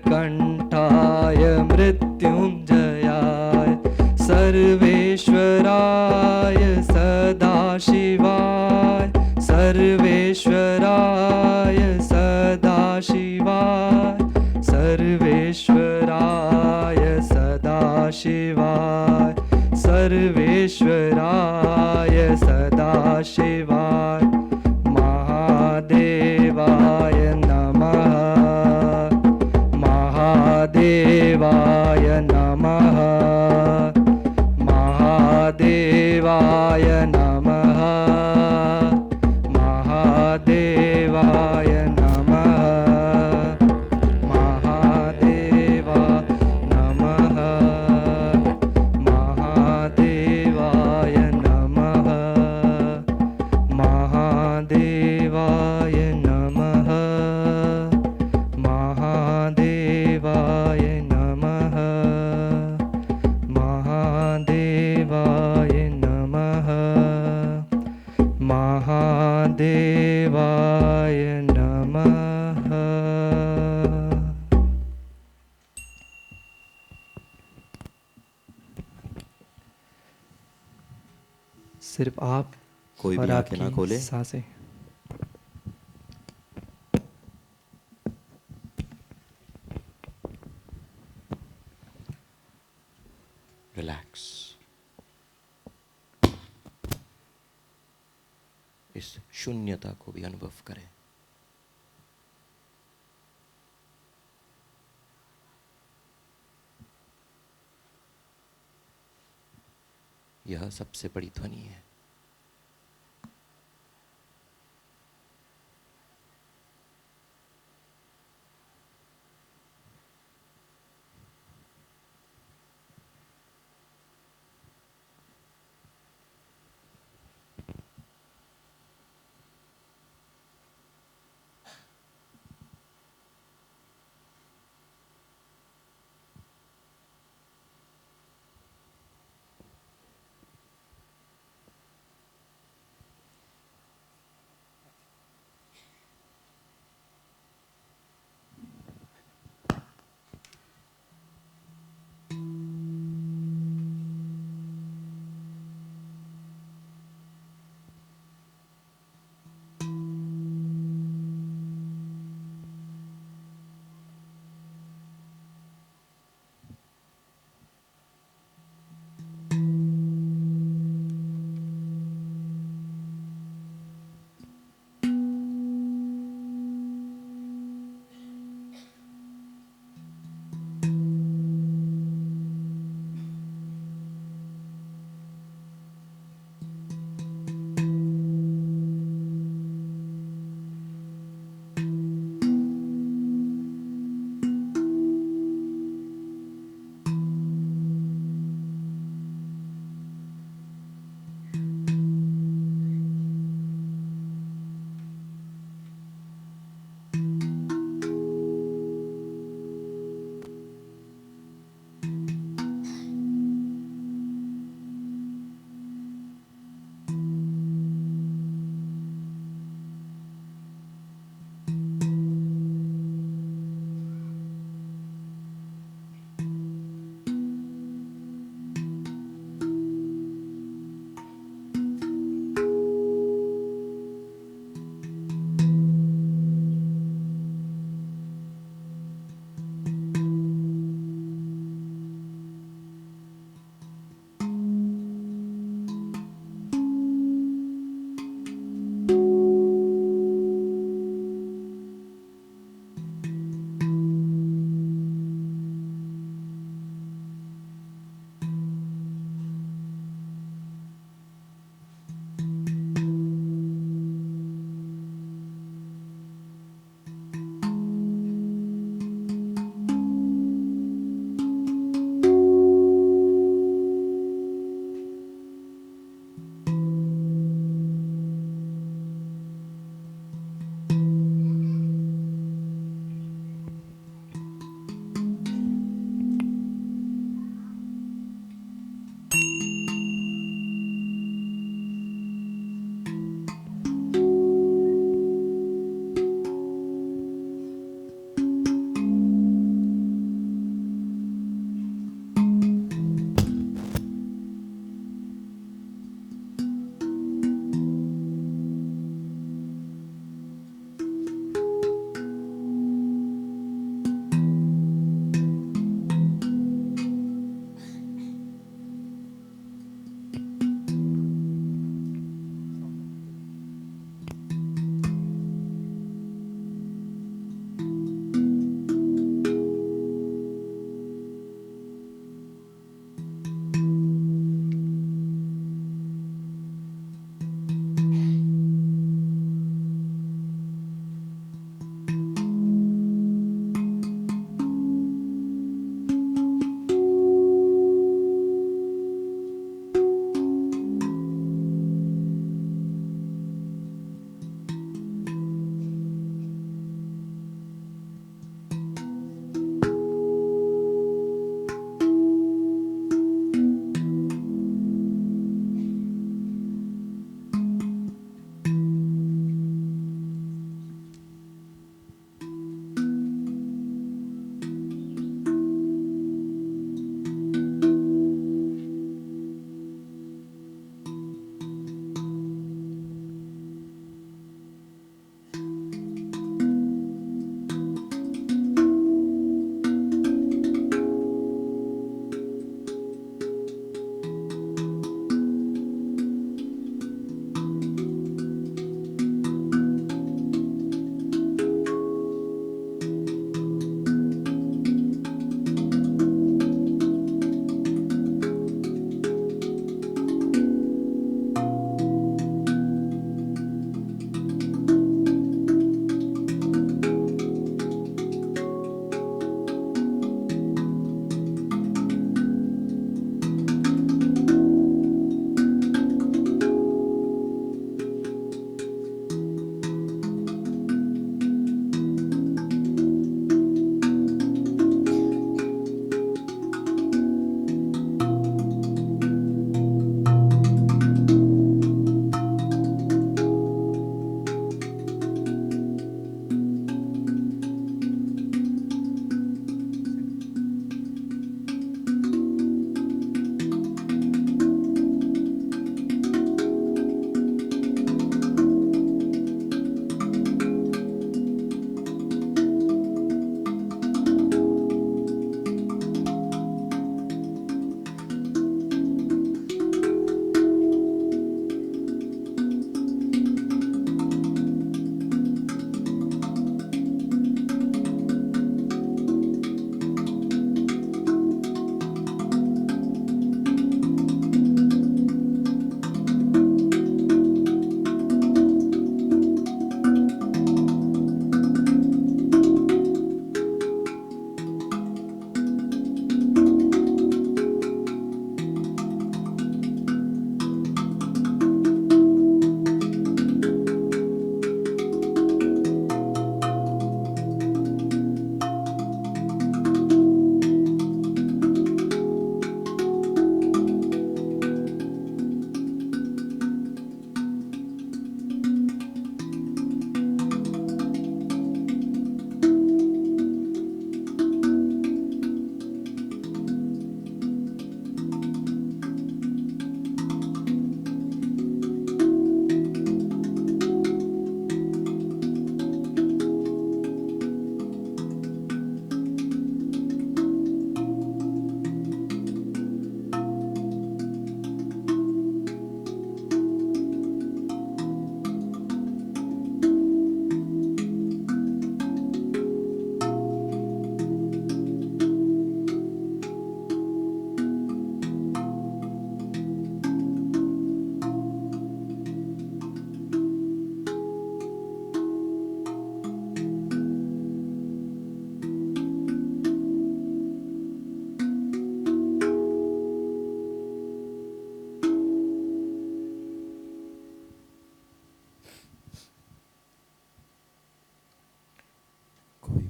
मृत्युञ्जयाय सर्वेश्वराय सदाशिवाय सर्वेश्वराय सदाशिवाय सर्वेश्वराय सदाशिवाय सर्वेश्वराय सदाशिवाय महादेवाय नमः महा सिर्फ आप कोई और भी आंखें ना आपकी खोले। सांसें। रिलैक्स। इस शून्यता को भी अनुभव करें। यह सबसे बड़ी ध्वनि है।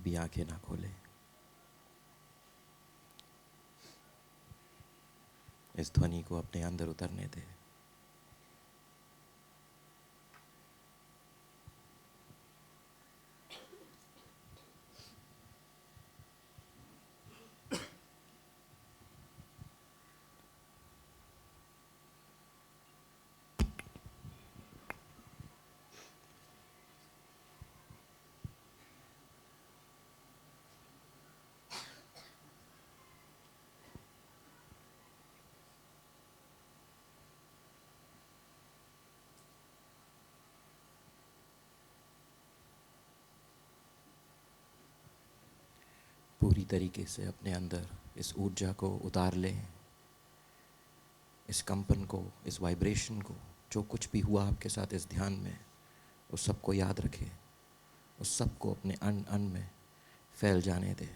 भी आंखें ना खोले। इस ध्वनि को अपने अंदर उतरने दे। पूरी तरीके से अपने अंदर इस ऊर्जा को उतार लें, इस कंपन को, इस वाइब्रेशन को। जो कुछ भी हुआ आपके साथ इस ध्यान में, उस सब को याद रखें, उस सब को अपने अन में फैल जाने दें।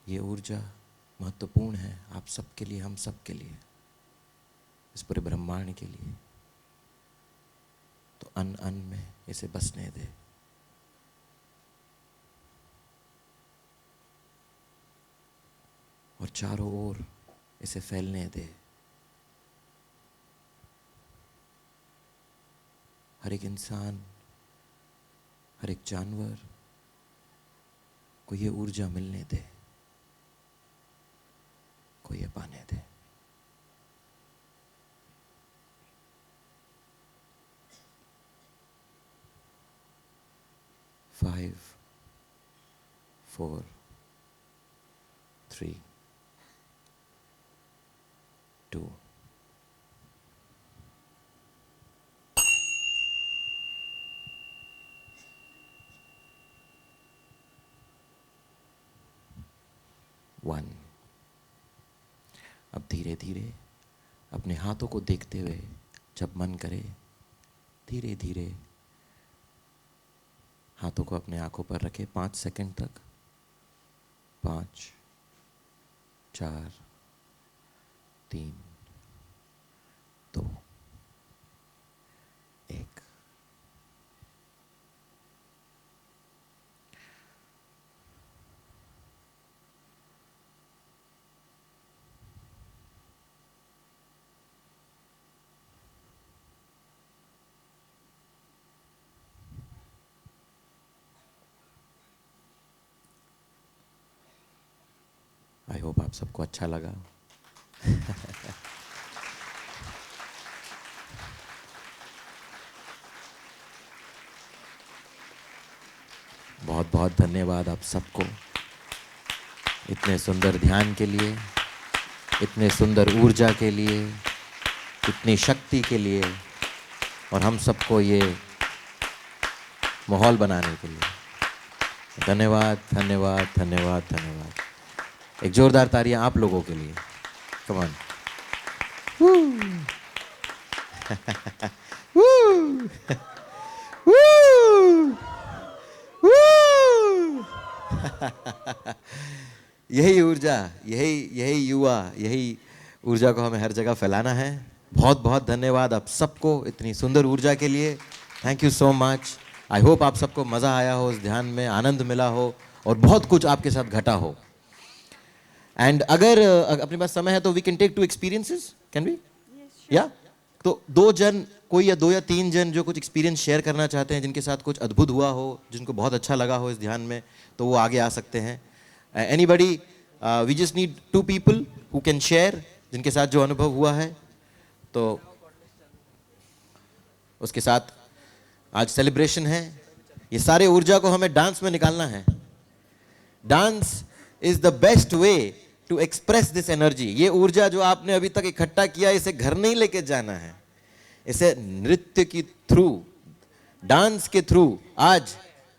ये ऊर्जा महत्वपूर्ण है आप सबके लिए, हम सब के लिए, इस पूरे ब्रह्मांड के लिए। तो अन में इसे बसने दे। और चारों ओर इसे फैलने दे। हर एक इंसान, हर एक जानवर को ये ऊर्जा मिलने दे, को ये पाने दे। फाइव, 4, 3, 2. One. अब धीरे धीरे अपने हाथों को देखते हुए, जब मन करे धीरे धीरे हाथों को अपने आंखों पर रखें 5 सेकंड तक। 5, 4, 3, 2, 1। आई होप आप सबको अच्छा लगा। बहुत बहुत धन्यवाद आप सबको इतने सुंदर ध्यान के लिए, इतने सुंदर ऊर्जा के लिए, इतनी शक्ति के लिए, और हम सबको ये माहौल बनाने के लिए। धन्यवाद धन्यवाद धन्यवाद धन्यवाद। एक जोरदार तालियां आप लोगों के लिए। Come on. यही ऊर्जा, यही युवा, यही ऊर्जा को हमें हर जगह फैलाना है। बहुत बहुत धन्यवाद आप सबको इतनी सुंदर ऊर्जा के लिए। Thank you so much. I hope आप सबको मज़ा आया हो, इस ध्यान में आनंद मिला हो, और बहुत कुछ आपके साथ घटा हो। एंड अगर अपने पास समय है तो we can take 2 experiences, can we? या तो 2 जन, कोई या 2 या 3 जन जो कुछ एक्सपीरियंस शेयर करना चाहते हैं, जिनके साथ कुछ अद्भुत हुआ हो, जिनको बहुत अच्छा लगा हो इस ध्यान में, तो वो आगे आ सकते हैं। Anybody, we just need 2 people who can share, जिनके साथ जो अनुभव हुआ है। तो उसके साथ आज सेलिब्रेशन है। ये सारे ऊर्जा को हमें डांस में निकालना है। Dance is the best way to express this energy. ये ऊर्जा जो आपने अभी तक इकट्ठा किया, इसे घर नहीं लेके जाना है। इसे नृत्य की थ्रू, डांस के थ्रू आज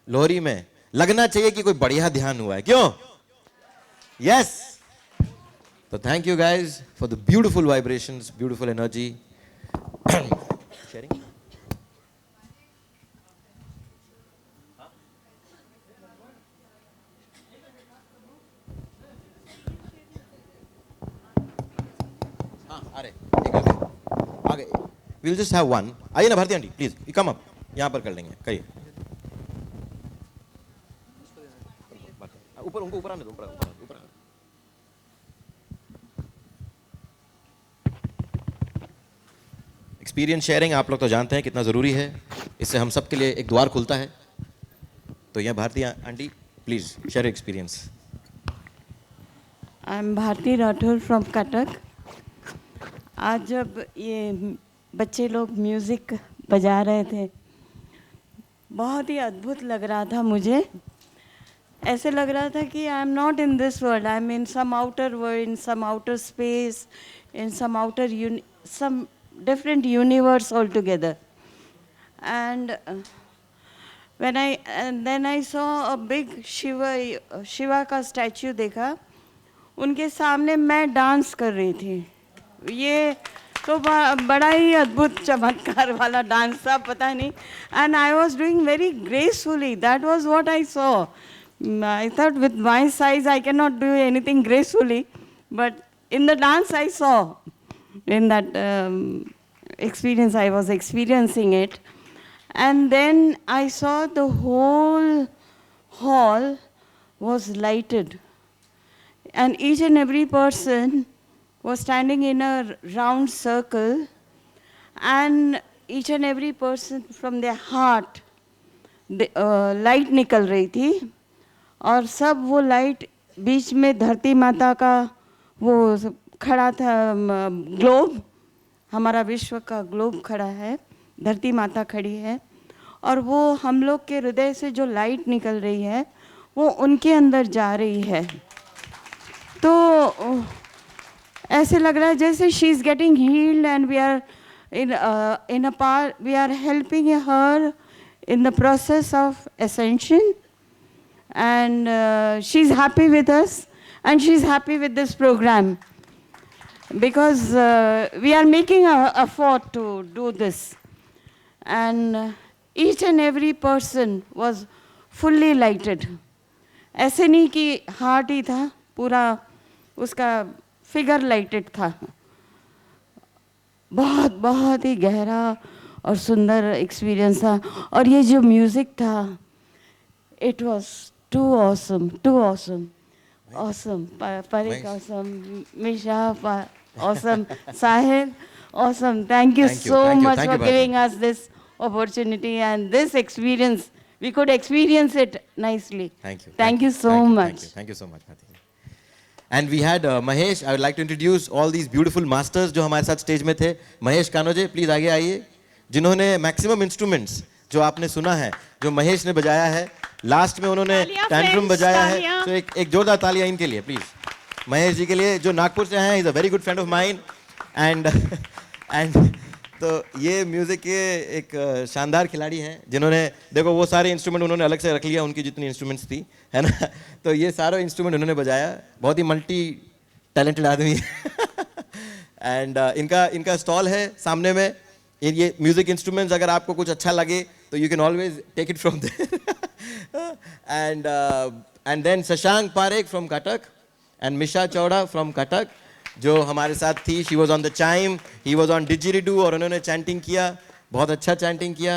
लोहरी में लगना चाहिए कि कोई बढ़िया ध्यान हुआ है। क्यों? यस। तो thank you guys for the beautiful vibrations, beautiful energy. Sharing. आगे, we'll just have one. आइए ना Bharti aunty, please, you come up. यहाँ पर कर लेंगे, कहिए। ऊपर उनको ऊपर आने दो, ऊपर ऊपर। एक्सपीरियंस शेयरिंग आप लोग तो जानते हैं कितना ज़रूरी है, इससे हम सब के लिए एक द्वार खुलता है। तो यहाँ Bharti aunty, please share experience. I am Bharti Rathore from Cuttack. आज जब ये बच्चे लोग म्यूज़िक बजा रहे थे, बहुत ही अद्भुत लग रहा था मुझे। ऐसे लग रहा था कि I am not in this world, I am in some outer world, in some outer space, in some outer some different universe altogether. And then I saw a big Shiva का स्टैचू देखा, उनके सामने मैं डांस कर रही थी। ये तो बड़ा ही अद्भुत चमत्कार वाला डांस था, पता नहीं। And I was doing very gracefully, that was what I saw. I thought with my size I cannot do anything gracefully, but in the dance I saw, in that experience I was experiencing it. And then I saw the whole hall was lighted, and each and every person was standing in a round circle, and each and every person from their heart light निकल रही थी। और सब वो light बीच में धरती माता का वो खड़ा था, ग्लोब, हमारा विश्व का ग्लोब खड़ा है, धरती माता खड़ी है, और वो हम लोग के हृदय से जो लाइट निकल रही है वो उनके अंदर जा रही है। तो ऐसे लग रहा है जैसे she is getting healed and we are in a part, we are helping her in the process of ascension, and she's happy with us, and she's happy with this program, because we are making an effort to do this, and each and every person was fully lighted. ऐसे नहीं कि heart ही था, पूरा उसका figure lighted था। बहुत बहुत ही गहरा और सुंदर एक्सपीरियंस था। और ये जो म्यूज़िक था, it was too awesome, too awesome, awesome, Parekh awesome, Misha awesome, Sahil awesome. Thank you so much for giving us this opportunity and this experience. We could experience it nicely. Thank you so much. Thank you so much, Bharti. And we had Mahesh. I would like to introduce all these beautiful masters जो हमारे साथ stage में थे। Mahesh कानोजे, please आगे आइए, जिन्होंने maximum instruments जो आपने सुना है, जो महेश ने बजाया है, लास्ट में उन्होंने टैंट्रम बजाया है। तो एक जोरदार तालियां इनके लिए प्लीज, महेश जी के लिए, जो नागपुर से हैं। Is a very good friend of mine, and तो ये म्यूजिक के एक शानदार खिलाड़ी हैं, जिन्होंने देखो वो सारे इंस्ट्रूमेंट उन्होंने अलग से रख लिया, उनकी जितनी इंस्ट्रूमेंट्स थी, है ना। तो ये सारे इंस्ट्रूमेंट उन्होंने बजाया, बहुत ही मल्टी टैलेंटेड आदमी है। एंड इनका स्टॉल है सामने में। ये म्यूजिक इंस्ट्रूमेंट्स अगर आपको कुछ अच्छा लगे तो you can always take it from there. And then Shashank Parekh from Cuttack and Misha Chaura from Cuttack, जो हमारे साथ थी। She was on the chime, he was on didgeridoo, और उन्होंने चैंटिंग किया, बहुत अच्छा चैंटिंग किया।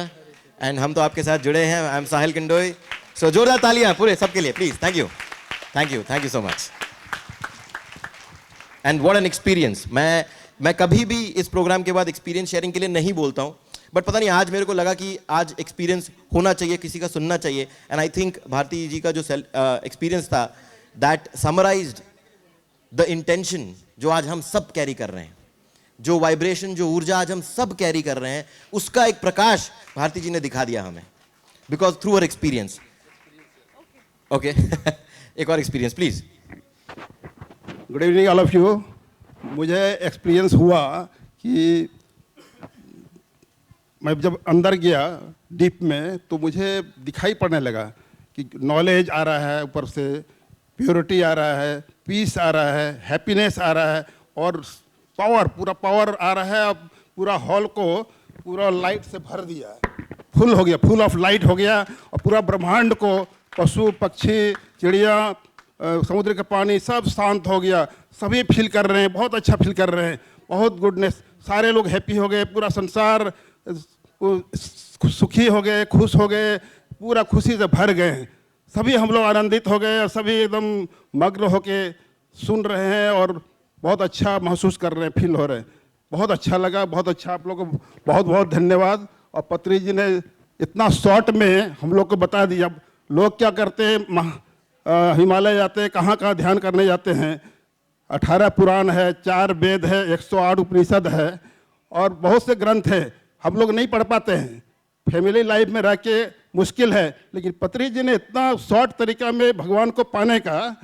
एंड हम तो आपके साथ जुड़े हैं। आई एम साहिल किंडोई। सो जोरदार तालियां पूरे सबके लिए please. Thank you, thank you, thank you so much. And what an experience. मैं कभी भी इस प्रोग्राम के बाद एक्सपीरियंस शेयरिंग के लिए नहीं बोलता हूँ, बट पता नहीं आज मेरे को लगा कि आज एक्सपीरियंस होना चाहिए, किसी का सुनना चाहिए। एंड आई थिंक भारती जी का जो एक्सपीरियंस था, दैट समराइज्ड द इंटेंशन जो आज हम सब कैरी कर रहे हैं, जो वाइब्रेशन, जो ऊर्जा आज हम सब कैरी कर रहे हैं, उसका एक प्रकाश भारती जी ने दिखा दिया हमें, because through our experience. Okay एक और experience please. Good evening all of you. मुझे एक्सपीरियंस हुआ कि मैं जब अंदर गया डीप में, तो मुझे दिखाई पड़ने लगा कि नॉलेज आ रहा है ऊपर से, प्योरिटी आ रहा है, पीस आ रहा है, हैप्पीनेस आ रहा है, और पावर, पूरा पावर आ रहा है। अब पूरा हॉल को पूरा लाइट से भर दिया है, फुल हो गया, फुल ऑफ लाइट हो गया। और पूरा ब्रह्मांड को, पशु पक्षी, चिड़िया, समुद्र का पानी, सब शांत हो गया। सभी फील कर रहे हैं, बहुत अच्छा फील कर रहे हैं, बहुत गुडनेस। सारे लोग हैप्पी हो गए, पूरा संसार वो सुखी हो गए, खुश हो गए, पूरा खुशी से भर गए। सभी हम लोग आनंदित हो गए और सभी एकदम मग्न होके सुन रहे हैं और बहुत अच्छा महसूस कर रहे हैं, फील हो रहे हैं। बहुत अच्छा लगा, बहुत अच्छा। आप लोगों को बहुत बहुत धन्यवाद। और पत्री जी ने इतना शॉर्ट में हम लोग को बता दिया। लोग क्या करते हैं, हिमालय जाते हैं, कहाँ कहाँ ध्यान करने जाते हैं। 18 पुराण है, 4 वेद है, 108 उपनिषद है और बहुत से ग्रंथ है, हम लोग नहीं पढ़ पाते हैं। फैमिली लाइफ में रह के मुश्किल है, लेकिन पत्री जी ने इतना शॉर्ट तरीका में भगवान को पाने का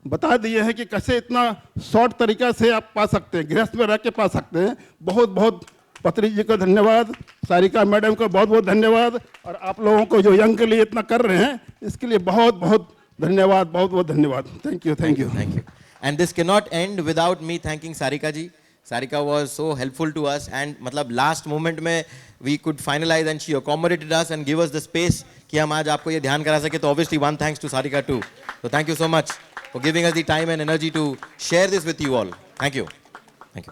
बता दिए हैं कि कैसे इतना शॉर्ट तरीका से आप पा सकते हैं, गृहस्थ में रह के पा सकते हैं। बहुत बहुत पत्री जी को धन्यवाद, सारिका मैडम को बहुत बहुत धन्यवाद, और आप लोगों को जो यंग के लिए इतना कर रहे हैं इसके लिए बहुत बहुत धन्यवाद, बहुत बहुत धन्यवाद। Thank you, thank you, thank you. And this can not end without me thanking Sarika ji. Sarika was so helpful to us, and मतलब last moment में we could finalize and she accommodated us and give us the space कि हम आज आपको ये ध्यान करा सके। तो obviously one thanks to Sarika too. So thank you so much for giving us the time and energy to share this with you all. Thank you. Thank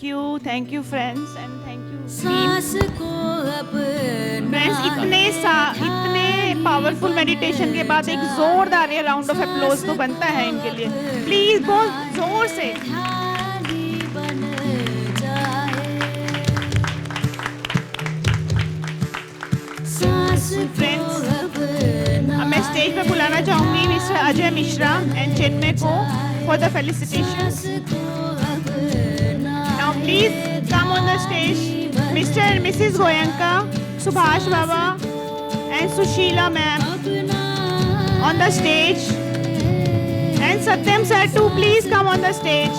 you. Thank you friends and thank you सांस को friends। इतने powerful meditation के बाद एक जोरदार ये round of applause तो बनता है इनके लिए। प्लीज बहुत जोर से। फ्रेंड्स, अब मैं स्टेज पे बुलाना चाहूंगी मिस्टर अजय मिश्रा एंड चिन्मय को for the felicitations. Now please come on the stage mister and Mrs Goenka, Subhash Baba and Sushila ma'am on the stage, and Satyam sir too, please come on the stage.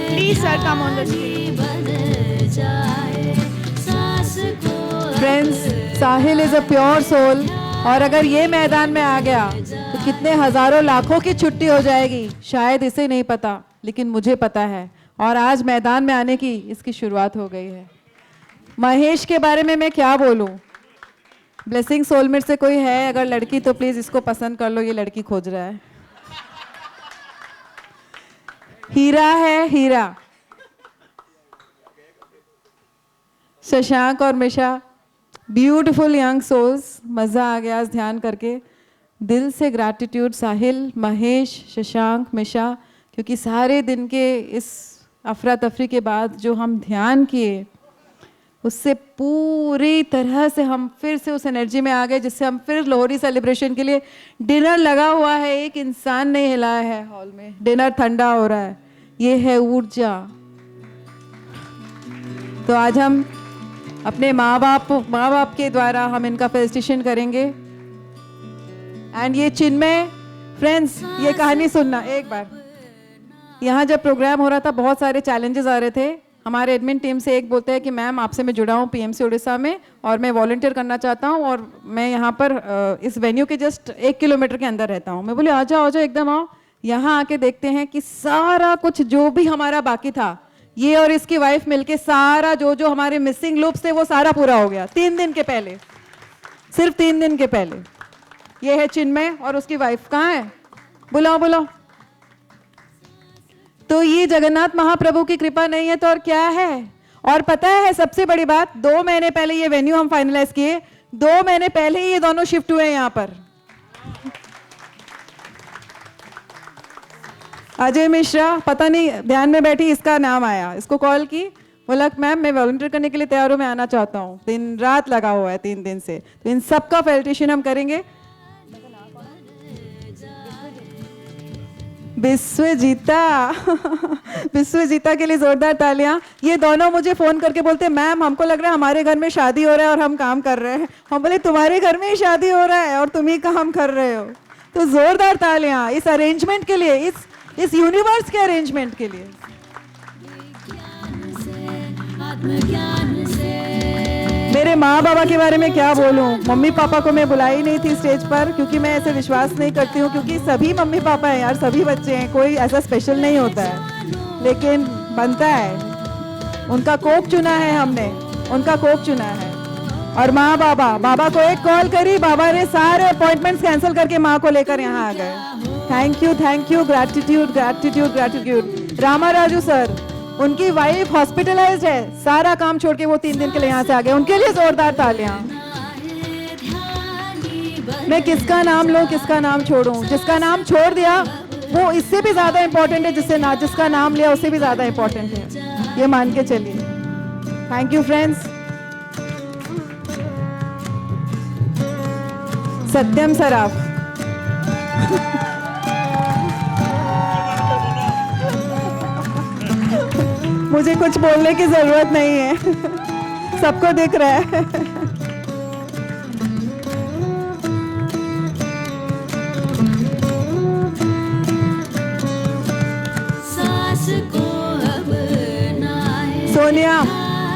Please sir, come on the stage. Friends, Sahil is a pure soul, और अगर ये मैदान में आ गया तो कितने हजारों लाखों की छुट्टी हो जाएगी, शायद इसे नहीं पता, लेकिन मुझे पता है। और आज मैदान में आने की इसकी शुरुआत हो गई है। महेश के बारे में मैं क्या बोलूं, ब्लेसिंग सोलमेट से कोई है अगर लड़की तो प्लीज इसको पसंद कर लो, ये लड़की खोज रहा है। हीरा है, हीरा। शशांक और मिशा, ब्यूटीफुल यंग सोल्स। मज़ा आ गया आज ध्यान करके, दिल से ग्रैटिट्यूड साहिल, महेश, शशांक, मिशा, क्योंकि सारे दिन के इस अफरा तफरी के बाद जो हम ध्यान किए उससे पूरी तरह से हम फिर से उस एनर्जी में आ गए, जिससे हम फिर लोहड़ी सेलिब्रेशन के लिए डिनर लगा हुआ है। एक इंसान नहीं हिलाया है हॉल में, डिनर ठंडा हो रहा है। ये है ऊर्जा। तो आज हम अपने माँ बाप के द्वारा हम इनका फेलिसिटेशन करेंगे। एंड ये चिन्मय, फ्रेंड्स ये कहानी सुनना एक बार। यहाँ जब प्रोग्राम हो रहा था बहुत सारे चैलेंजेस आ रहे थे। हमारे एडमिन टीम से एक बोलते हैं कि मैम आपसे मैं जुड़ा हूँ पीएमसी उड़ीसा में और मैं वॉलंटियर करना चाहता हूँ, और मैं यहाँ पर इस वेन्यू के जस्ट 1 किलोमीटर के अंदर रहता हूँ। मैं बोली आ जाओ एकदम आओ। यहाँ आके देखते हैं कि सारा कुछ जो भी हमारा बाकी था, ये और इसकी वाइफ मिलके सारा जो हमारे मिसिंग लूप्स थे वो सारा पूरा हो गया 3 दिन के पहले, सिर्फ 3 दिन के पहले। ये है चिन्मय और उसकी वाइफ। कहाँ है? बुलाओ। तो ये जगन्नाथ महाप्रभु की कृपा नहीं है तो और क्या है। और पता है सबसे बड़ी बात, 2 महीने पहले ये वेन्यू हम फाइनलाइज किए, 2 महीने पहले ही ये दोनों शिफ्ट हुए यहाँ पर। अजय मिश्रा, पता नहीं ध्यान में बैठी इसका नाम आया, इसको कॉल की, बोला मैम मैं वॉलंटियर करने के लिए तैयार हूँ, मैं आना चाहता हूँ। दिन रात लगा हुआ है 3 दिन से। तो इन सबका फेलिसिटेशन हम करेंगे। विश्वजीता के लिए जोरदार तालियां। ये दोनों मुझे फोन करके बोलते मैम हमको लग रहा है हमारे घर में शादी हो रहा है और हम काम कर रहे हैं। हम बोले तुम्हारे घर में ही शादी हो रहा है और तुम ही काम कर रहे हो। तो जोरदार तालियां इस अरेंजमेंट के लिए, इस यूनिवर्स के अरेंजमेंट के लिए। मेरे माँ बाबा के बारे में क्या बोलूँ, मम्मी पापा को मैं बुलाई नहीं थी स्टेज पर क्योंकि मैं ऐसे विश्वास नहीं करती हूँ, क्योंकि सभी मम्मी पापा हैं यार, सभी बच्चे हैं, कोई ऐसा स्पेशल नहीं होता है, लेकिन बनता है। उनका कोक चुना है हमने, उनका कोक चुना है। और माँ बाबा को एक कॉल करी, बाबा ने सारे अपॉइंटमेंट्स कैंसिल करके माँ को लेकर यहाँ आ गए। Thank you, gratitude. Rama Raju sir, उनकी वाइफ हॉस्पिटलाइज्ड है, सारा काम छोड़ के वो 3 दिन के लिए यहाँ से आ गए, उनके लिए जोरदार तालियां। मैं किसका नाम लूं, किसका नाम छोड़ूं? जिसका नाम छोड़ दिया वो इससे भी ज्यादा इंपॉर्टेंट है, जिसका नाम लिया उससे भी ज्यादा इंपॉर्टेंट है, ये मान के चलिए। Thank you friends. Satyam Saraf, मुझे कुछ बोलने की जरूरत नहीं है, सबको दिख रहा है। सोनिया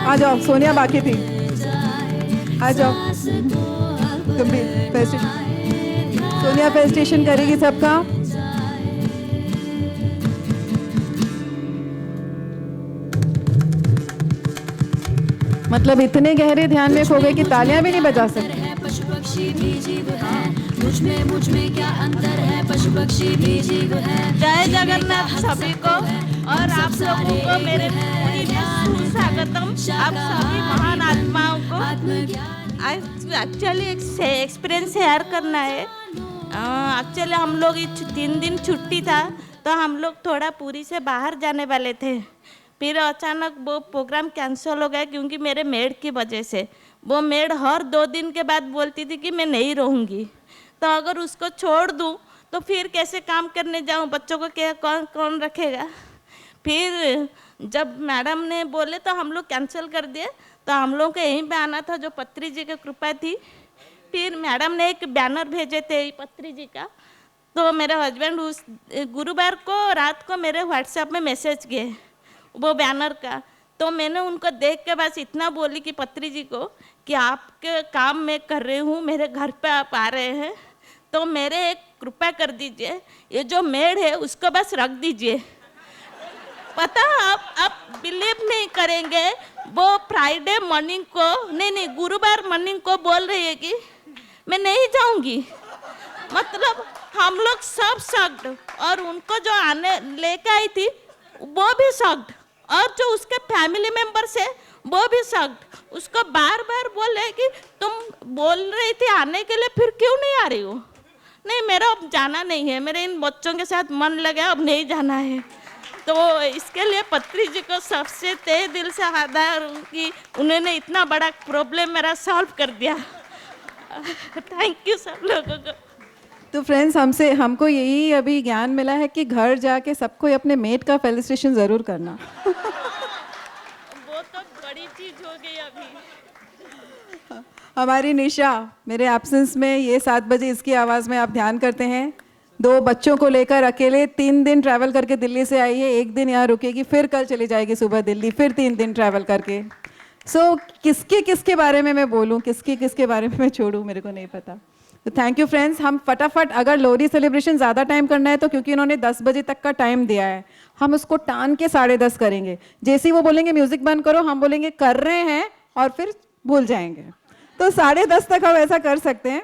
आ जाओ, सोनिया बाकी थी, आ जाओ तुम भी। सोनिया फेस्टेशन करेगी सबका। मतलब इतने गहरे ध्यान में खो गए कि तालियां भी नहीं बजा सकते। पशु पक्षी भी जीव है, मुझ में क्या अंतर है, पशु पक्षी भी जीव है। जय जगन्नाथ सभी को, और आप लोगों को मेरे पूरी सुस्वागतम। आप सभी महान आत्माओं को एक्चुअली एक्सपीरियंस शेयर करना है। एक्चुअली हम लोग 3 दिन छुट्टी था, तो हम लोग थोड़ा पूरी से बाहर जाने वाले थे, फिर अचानक वो प्रोग्राम कैंसिल हो गया क्योंकि मेरे मेड की वजह से। वो मेड हर 2 दिन के बाद बोलती थी कि मैं नहीं रहूँगी, तो अगर उसको छोड़ दूँ तो फिर कैसे काम करने जाऊँ, बच्चों को क्या कौन रखेगा। फिर जब मैडम ने बोले तो हम लोग कैंसिल कर दिए, तो हम लोग को यहीं पे आना था, जो पत्री जी की कृपा थी। फिर मैडम ने एक बैनर भेजे थे पत्री जी का, तो मेरे हस्बैंड उस गुरुवार को रात को मेरे व्हाट्सएप में मैसेज किए वो बैनर का, तो मैंने उनको देख के बस इतना बोली कि पत्री जी को कि आपके काम मैं कर रही हूँ, मेरे घर पे आप आ रहे हैं, तो मेरे एक कृपा कर दीजिए, ये जो मेड है उसको बस रख दीजिए। पता आप बिलीव नहीं करेंगे, वो फ्राइडे मॉर्निंग को नहीं गुरुवार मॉर्निंग को बोल रही है कि मैं नहीं जाऊंगी। मतलब हम लोग सब शॉक्ड, और उनको जो आने लेके आई थी वो भी शॉक्ड, और जो उसके फैमिली मेंबर्स है वो भी शॉक्ड। उसको बार बार बोले कि तुम बोल रही थी आने के लिए, फिर क्यों नहीं आ रही हो? नहीं, मेरा अब जाना नहीं है, मेरे इन बच्चों के साथ मन लगा, अब नहीं जाना है। तो इसके लिए पत्री जी को सबसे तहे दिल से आभार कि उन्होंने इतना बड़ा प्रॉब्लम मेरा सॉल्व कर दिया। थैंक यू सब लोगों को। तो फ्रेंड्स, हमको यही अभी ज्ञान मिला है कि घर जाके सबको अपने मेट का फेलिसिटेशन ज़रूर करना। वो तो बड़ी चीज़ हो गई अभी। हमारी निशा मेरे एब्सेंस में ये 7 बजे इसकी आवाज़ में आप ध्यान करते हैं, 2 बच्चों को लेकर अकेले 3 दिन ट्रैवल करके दिल्ली से आई है, 1 दिन यहाँ रुकेगी, फिर कल चली जाएगी सुबह दिल्ली, फिर 3 दिन ट्रैवल करके। सो किसके बारे में मैं बोलूँ, किसके बारे में मैं छोड़ूँ, मेरे को नहीं पता। तो थैंक यू फ्रेंड्स। हम फटाफट, अगर लोहरी सेलिब्रेशन ज़्यादा टाइम करना है तो क्योंकि इन्होंने 10 बजे तक का टाइम दिया है, हम उसको टान के 10:30 करेंगे। जैसे ही वो बोलेंगे म्यूज़िक बंद करो, हम बोलेंगे कर रहे हैं और फिर भूल जाएंगे, तो 10:30 तक हम ऐसा कर सकते हैं।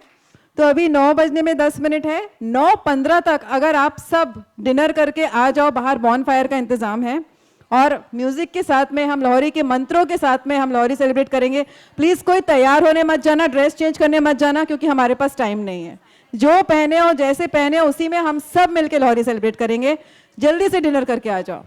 तो अभी 9 बजने में 10 मिनट है, 9:15 तक अगर आप सब डिनर करके आ जाओ, बाहर बॉनफायर का इंतज़ाम है, और म्यूजिक के साथ में हम लोहरी के मंत्रों के साथ में हम लोहरी सेलिब्रेट करेंगे। प्लीज़ कोई तैयार होने मत जाना, ड्रेस चेंज करने मत जाना, क्योंकि हमारे पास टाइम नहीं है। जो पहने हो, जैसे पहने हो, उसी में हम सब मिलके लोहरी सेलिब्रेट करेंगे। जल्दी से डिनर करके आ जाओ।